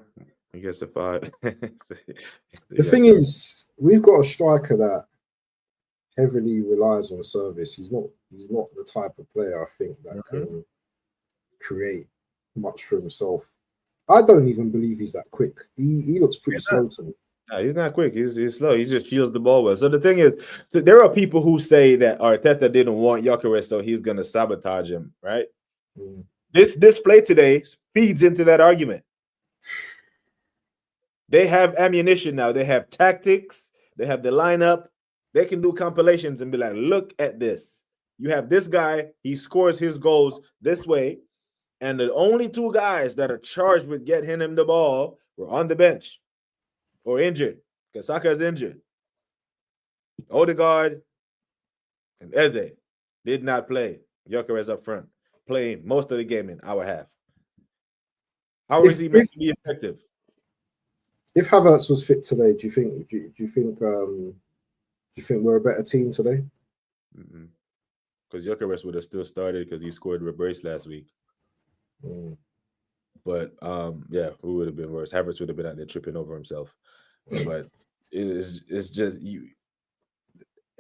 I guess a 5. The thing is, we've got a striker that heavily relies on service. He's not the type of player I think that can create much for himself. I don't even believe he's that quick. He looks pretty slow to me. No, he's not quick. He's slow. He just shields the ball well. So the thing is, there are people who say that Arteta didn't want Gyökeres, so he's going to sabotage him, right? This play today feeds into that argument. They have ammunition now. They have tactics. They have the lineup. They can do compilations and be like, look at this. You have this guy. He scores his goals this way. And the only 2 guys that are charged with getting him the ball were on the bench or injured. Because Saka is injured. Odegaard and Eze did not play. Gyökeres up front, playing most of the game in our half. How is he meant to be effective? If Havertz was fit today, do you think we're a better team today? Because Gyökeres would have still started because he scored a brace last week. But yeah, who would have been worse? Havertz would have been out there tripping over himself. But it's just you.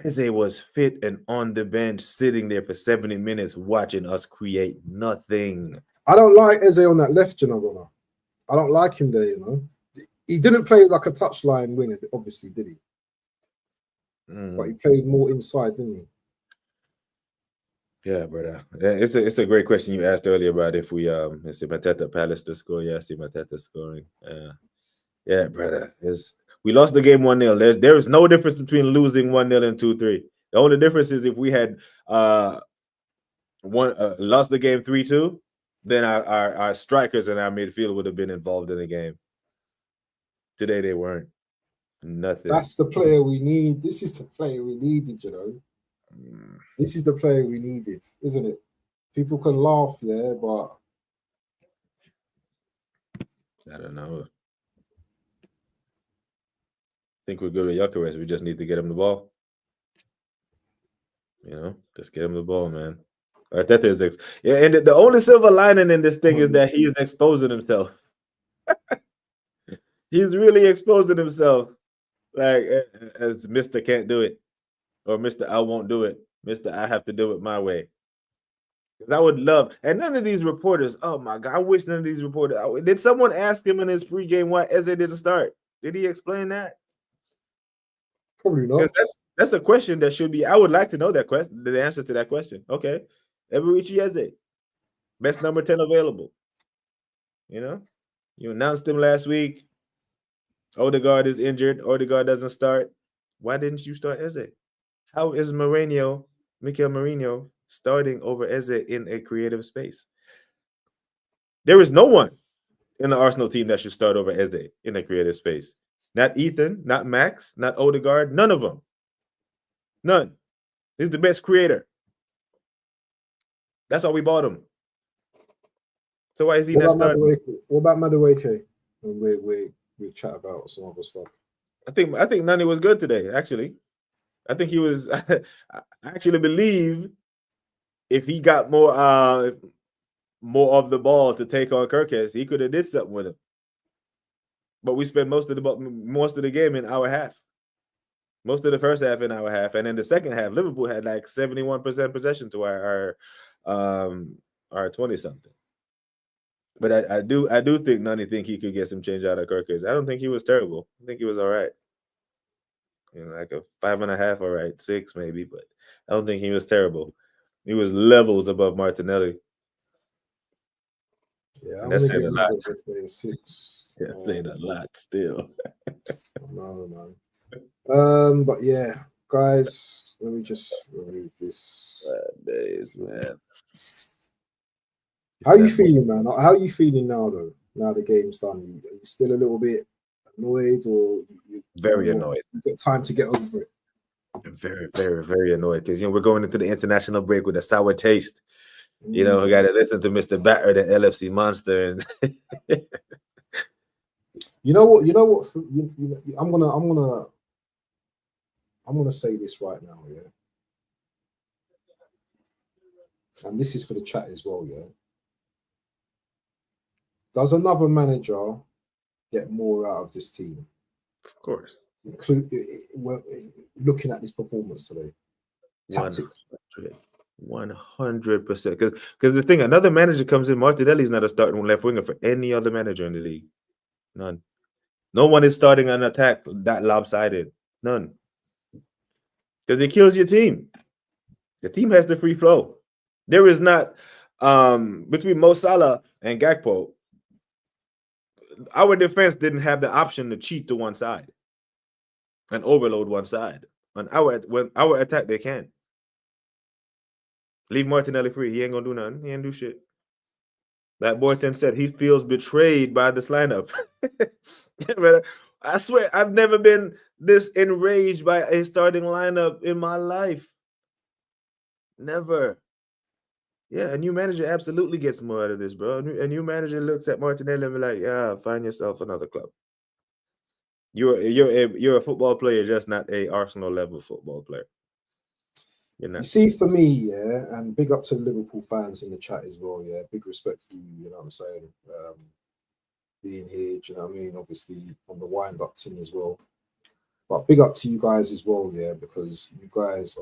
Eze was fit and on the bench, sitting there for 70 minutes, watching us create nothing. I don't like Eze on that left, you know. I don't like him there, you know. He didn't play like a touchline winger, obviously, did he? But he played more inside, didn't he? Yeah, brother. It's a great question you asked earlier about if we see Mateta Palace to score. Yeah, I see Mateta scoring. Yeah, brother. We lost the game 1-0. There is no difference between losing 1-0 and 2-3. The only difference is if we had lost the game 3-2, then our strikers and our midfield would have been involved in the game. Today they weren't. Nothing. That's the player we need. This is the player we needed, you know. This is the player we needed, isn't it? People can laugh, yeah, but I don't know. I think we're good with Gyökeres. We just need to get him the ball. You know, just get him the ball, man. Arteta is and the only silver lining in this thing is that he is exposing himself. He's really exposing himself, like as Mr. Can't Do It, or Mr. I Won't Do It, Mr. I Have to Do It My Way. Because I would love, and none of these reporters. Oh my God, I wish none of these reporters. Did someone ask him in his pregame why Eze didn't start? Did he explain that? Probably not. That's a question that should be. I would like to know that question, the answer to that question. Okay, Eberici Eze, best number 10 available. You know, you announced him last week. Odegaard is injured. Odegaard doesn't start. Why didn't you start Eze? How is Mikel Mourinho starting over Eze in a creative space? There is no one in the Arsenal team that should start over Eze in a creative space. Not Ethan, not Max, not Odegaard, none of them. None. He's the best creator. That's why we bought him. So why is he not starting? What about Madueke? We chat about some other stuff. I think Nani was good today, actually. I think he was. I actually believe if he got more of the ball to take on Kirkes, he could have did something with him. But we spent most of the game in our half. Most of the first half in our half, and in the second half, Liverpool had like 71% possession to our 20-something. But I do think Nani think he could get some change out of Kirkes. I don't think he was terrible. I think he was all right. You know, like a 5.5, all right, 6 maybe, but I don't think he was terrible. He was levels above Martinelli. Yeah, and that's saying a lot. 6. That's saying a lot still. No, man. But yeah, guys, let me just remove this. Days, man. How you feeling, man? How are you feeling now, though? Now the game's done, are you still a little bit annoyed, or Very annoyed? You got time to get over it? Very, very, very annoyed because we're going into the international break with a sour taste. We got to listen to Mr. Batter, the LFC monster, and you know what? I'm gonna say this right now, yeah. And this is for the chat as well, yeah. Does another manager get more out of this team? Of course. Looking at this performance today. 100%. Because the thing, another manager comes in, Martinelli's not a starting left winger for any other manager in the league. None. No one is starting an attack that lopsided. None. Because it kills your team. The team has the free flow. There is not between Mo Salah and Gakpo. Our defense didn't have the option to cheat to one side and overload one side. When our attack, they can. Leave Martinelli free. He ain't gonna do nothing. He ain't do shit. That Boyton said he feels betrayed by this lineup. I swear, I've never been this enraged by a starting lineup in my life. Never. Yeah, a new manager absolutely gets more out of this, bro. A new manager looks at Martinelli and be like, "Yeah, find yourself another club. You're a football player, just not a Arsenal level football player." You see, for me, yeah, and big up to the Liverpool fans in the chat as well, yeah. Big respect for you, you know what I'm saying? Being here, do you know what I mean? Obviously on the wind-up team as well. But big up to you guys as well, yeah, because you guys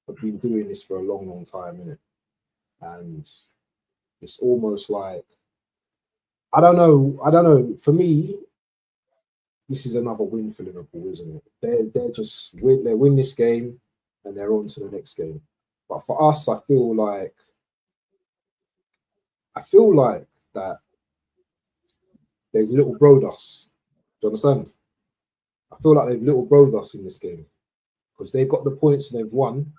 have been doing this for a long, long time, innit? And it's almost like, I don't know. For me, this is another win for Liverpool, isn't it? They win this game and they're on to the next game. But for us, I feel like that they've little broed us. Do you understand? I feel like they've little broed us in this game because they've got the points and they've won.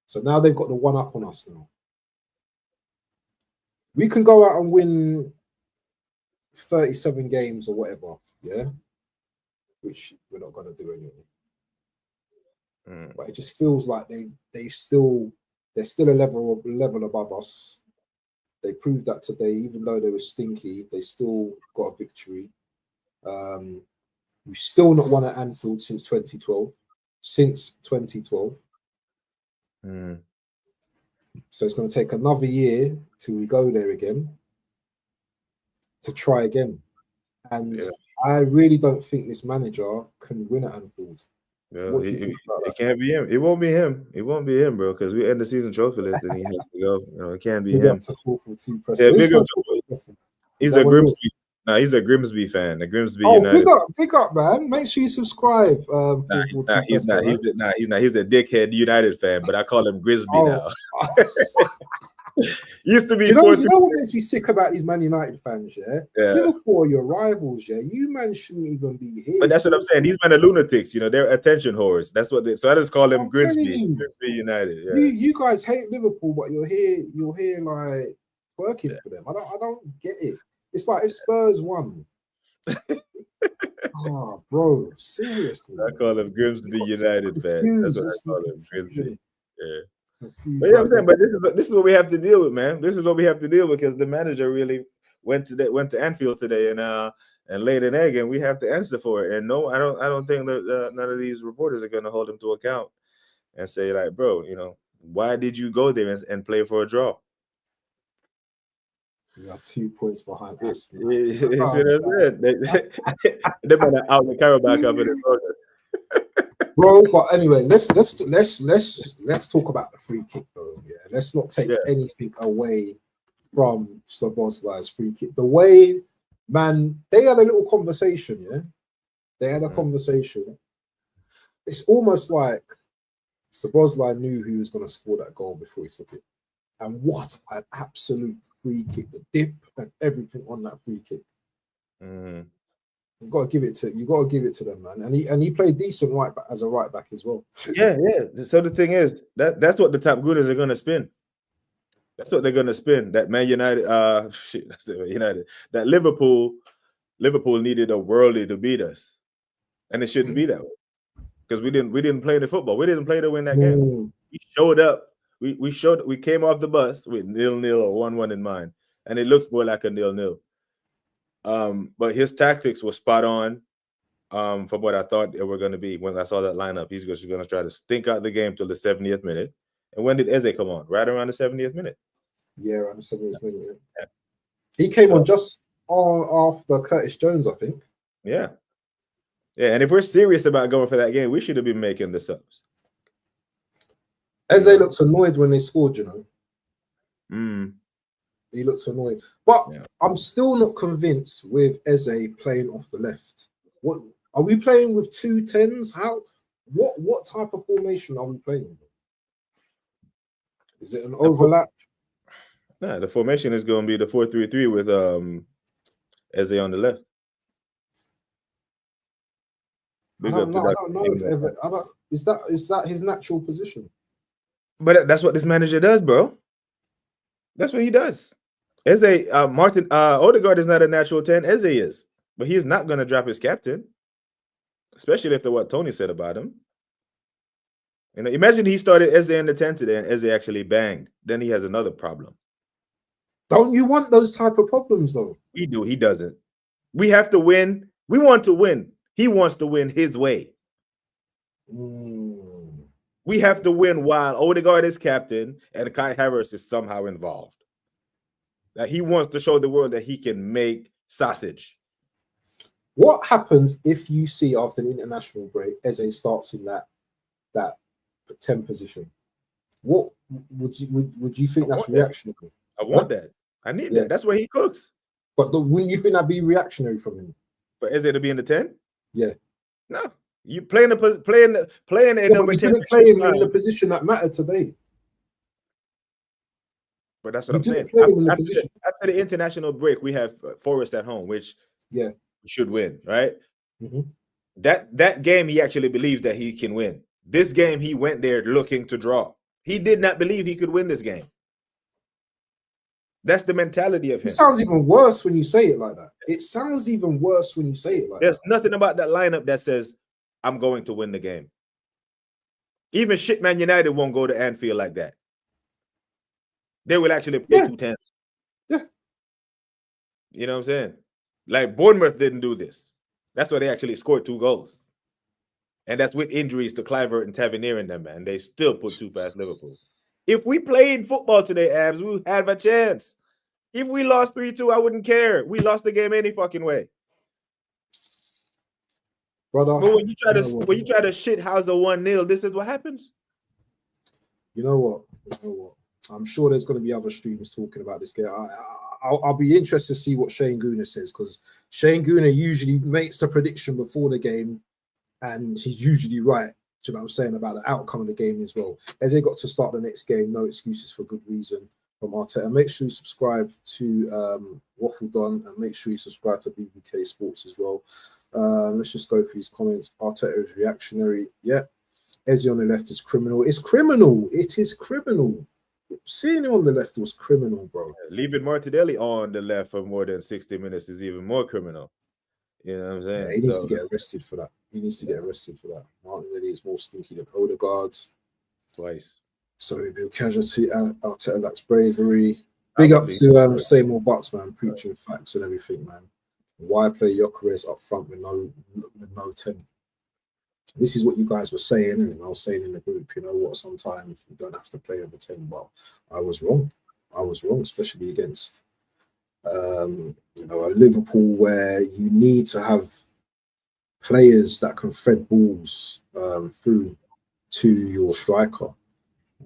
So now they've got the one up on us now. We can go out and win 37 games or whatever, yeah? Which we're not going to do anyway. But it just feels like they're still a level above us. They proved that today, even though they were stinky, they still got a victory. We've still not won at Anfield since 2012. So it's going to take another year till we go there again to try again. And I really don't think this manager can win at Anfield. Yeah, it can't be him. It won't be him. It won't be him, bro, because we end the season trophyless and he has to go. It can't be him. He's a Grimsby. No, he's a Grimsby fan. The Grimsby United. Big up, man. Make sure you subscribe. He's not. He's the dickhead United fan, but I call him Grimsby now. Used to be. You know what makes me sick about these Man United fans? Yeah, Liverpool are your rivals. Yeah, you man shouldn't even be here. But that's what I'm saying. These men are lunatics. They're attention whores. That's what. So I just call them Grimsby United. Yeah. You guys hate Liverpool, but you're here like working for them. I don't get it. It's like if Spurs won. Oh, bro, seriously. I call them Grimsby United fans. That's what I call them, Grimsby. Yeah. But I'm saying, but this is what we have to deal with, man. This is what we have to deal with because the manager really went to Anfield today and laid an egg, and we have to answer for it. And no, I don't think that none of these reporters are going to hold him to account and say like, bro, why did you go there and play for a draw? We are 2 points behind us. They better out the camera back up in the protest. Bro, but anyway, let's talk about the free kick though. Yeah, let's not take anything away from Szobozlai's free kick. The way, man, they had a little conversation. Yeah, they had a conversation. It's almost like Szobozlai knew who was going to score that goal before he took it. And what an absolute free kick! The dip and everything on that free kick. Mhm. You got to give it to them, man. And he played decent as a right back as well. Yeah. So the thing is that's what the top gooders are gonna spin. That's what they're gonna spin. That Man United, that's it, United. That Liverpool needed a worldie to beat us, and it shouldn't be that way because we didn't play the football. We didn't play to win that game. We showed up. We came off the bus with 0-0 or 1-1 in mind, and it looks more like a 0-0. But his tactics were spot on. From what I thought they were going to be when I saw that lineup. He's just going to try to stink out the game till the 70th minute. And when did Eze come on? Right around the 70th minute. Yeah, around the 70th minute. Yeah. He came on just after Curtis Jones, I think. Yeah. Yeah, and if we're serious about going for that game, we should have been making the subs. Eze looks annoyed when they scored, you know. He looks annoyed. But I'm still not convinced with Eze playing off the left. What are we playing with 2 10s? What type of formation are we playing? Is it an overlap? Nah, the formation is going to be the 4-3-3 with Eze on the left. I don't know if ever. Is that his natural position? But that's what this manager does, bro. That's what he does. Eze, Martin Odegaard is not a natural 10. Eze is, but he's not going to drop his captain, especially after what Tony said about him. You know, imagine he started Eze in the 10 today and Eze actually banged. Then he has another problem. Don't you want those type of problems though? We do. He doesn't. We have to win. We want to win. He wants to win his way. We have to win while Odegaard is captain and Kai Havertz is somehow involved. That he wants to show the world that he can make sausage. What happens if you see after the international break, Eze starts in that 10 position? What would you think that's reactionary? I want that. I need that. That's where he cooks. But wouldn't you think that'd be reactionary from him? For Eze to be in the 10? Yeah. No. You playing a number 10. You didn't play him in the position that mattered today. But that's what I'm saying. After the international break, we have Forest at home, which we should win, right? That game, he actually believes that he can win. This game, he went there looking to draw. He did not believe he could win this game. That's the mentality of him. It sounds even worse when you say it like that. There's nothing about that lineup that says, I'm going to win the game. Even Man United won't go to Anfield like that. They will actually play 2 10s. Yeah. You know what I'm saying? Like Bournemouth didn't do this. That's why they actually scored 2 goals. And that's with injuries to Kluivert and Tavernier in them, man. They still put 2 past Liverpool. If we played football today, Abs, we would have a chance. If we lost 3-2, I wouldn't care. We lost the game any fucking way. Brother, but when you try to shit house a 1-0, this is what happens. You know what? I'm sure there's going to be other streams talking about this game. I'll be interested to see what Shane Gooner says, because Shane Gooner usually makes the prediction before the game, and he's usually right. Do you know what I'm saying about the outcome of the game as well? As they got to start the next game, no excuses for good reason from Arteta. Make sure you subscribe to Waffle Don, and make sure you subscribe to BBK Sports as well. Let's just go through his comments. Arteta is reactionary. Yeah. Eze on the left is criminal. It's criminal. It is criminal. Seeing him on the left was criminal, bro. Leaving Martinelli on the left for more than 60 minutes is even more criminal. You know what I'm saying? Yeah, he needs to get arrested for that. Martinelli is more stinky than Odegaard. Twice. Sorry, Bill. Casualty. Arteta lacks bravery. Big up to Seymour Butts, man, preaching facts and everything, man. Why play Gyökeres up front with no 10? This is what you guys were saying, and I was saying in the group, you know what, sometimes you don't have to play over 10, but I was wrong, especially against a Liverpool where you need to have players that can thread balls through to your striker.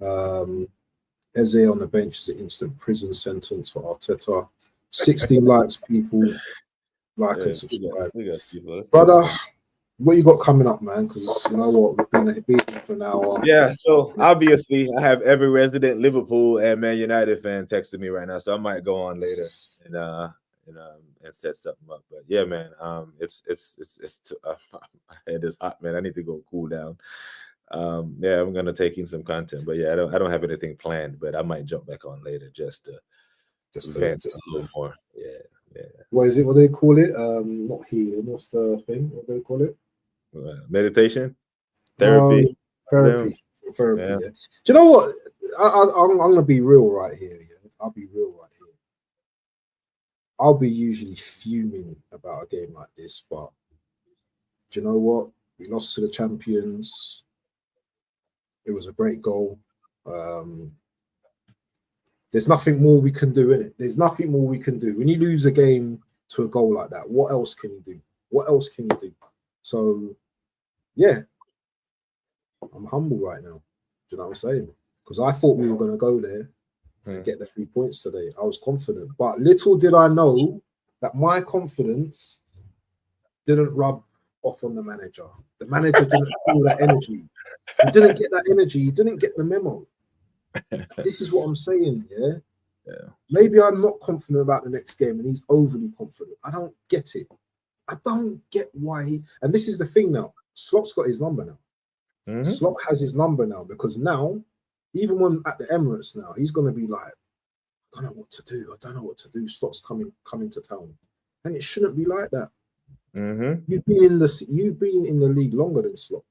Eze on the bench is an instant prison sentence for Arteta. 16 likes, people. Like and subscribe. Brother, what you got coming up, man? Because you know what, we've been for an hour. Yeah, so obviously I have every resident Liverpool and Man United fan texting me right now, so I might go on later set something up. But yeah, man, it's too, my head is hot, man. I need to go cool down. Yeah, I'm gonna take in some content, but yeah, I don't have anything planned, but I might jump back on later just to vent a little more. Yeah. What is it? What do they call it? Not healing. What's the thing? What do they call it? Meditation, therapy, therapy. Yeah. Do you know what? I'm gonna be real right here. Yeah? I'll be real right here. I'll be usually fuming about a game like this, but do you know what? We lost to the champions. It was a great goal. There's nothing more we can do in it. There's nothing more we can do. When you lose a game to a goal like that, what else can you do? What else can you do? So, yeah, I'm humble right now. Do you know what I'm saying? Because I thought we were going to go there and get the 3 points today. I was confident. But little did I know that my confidence didn't rub off on the manager. The manager didn't feel that energy. He didn't get that energy. He didn't get the memo. This is what I'm saying, yeah? Maybe I'm not confident about the next game and he's overly confident. I don't get it. I don't get why he... And this is the thing now. Slot's got his number now. Slot has his number now because now, even when at the Emirates now, he's going to be like, I don't know what to do. I don't know what to do. Slot's coming to town. And it shouldn't be like that. You've been in the league longer than Slot.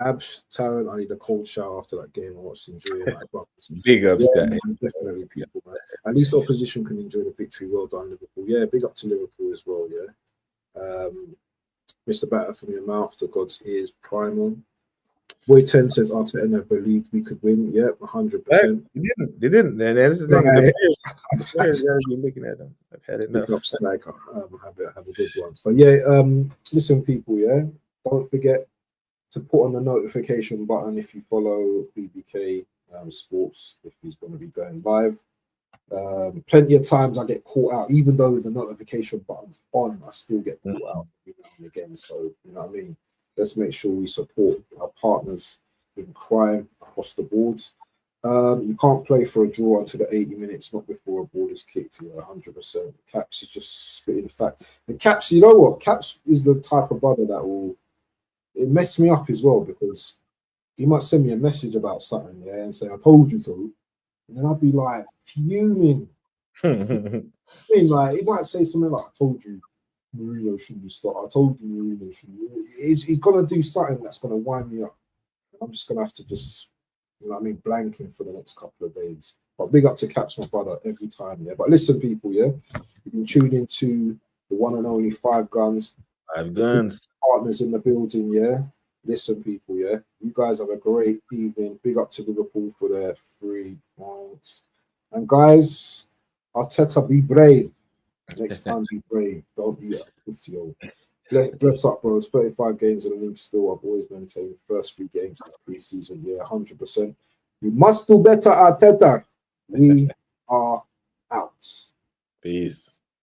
Abs, Tarrant, I need a cold shower after that game. I watched enjoying my brothers. Big ups, man, definitely, people. Man. At least opposition can enjoy the victory. Well done, Liverpool. Yeah, big up to Liverpool as well. Yeah, Mr. Batter from your mouth to God's ears. Primal. Boy 10 says Arteta never believed we could win. Yeah, 100%. They didn't. Man. The players gotta be looking at them. I've had enough. Big ups, like, have a good one. So yeah, listen, people. Yeah, don't forget to put on the notification button if you follow BBK Sports, if he's going to be going live. Plenty of times I get caught out, even though the notification button's on, I still get caught out every now and again. So, you know what I mean? Let's make sure we support our partners in crime across the boards. You can't play for a draw until the 80 minutes, not before a ball is kicked. 100%. Caps is just spitting fact. And Caps, you know what? Caps is the type of brother that will... It messed me up as well because he might send me a message about something, yeah, and say, I told you so. And then I'll be like fuming. I mean, like, he might say something like, I told you Mourinho shouldn't be started. I told you Mourinho shouldn't be. He's going to do something that's going to wind me up. I'm just going to have to just, you know what I mean, blank him for the next couple of days. But big up to Caps, my brother, every time, yeah. But listen, people, yeah, you've been tuned into the one and only Five Guns. Partners in the building, yeah. Listen, people, yeah. You guys have a great evening. Big up to Liverpool for their 3 points. And guys, Arteta, be brave. Next time, be brave. Don't be a pussy. Bless up, bros. 35 games in the league still. I've always maintained first 3 games of the pre-season. Yeah, 100%. You must do better, Arteta. We are out. Peace.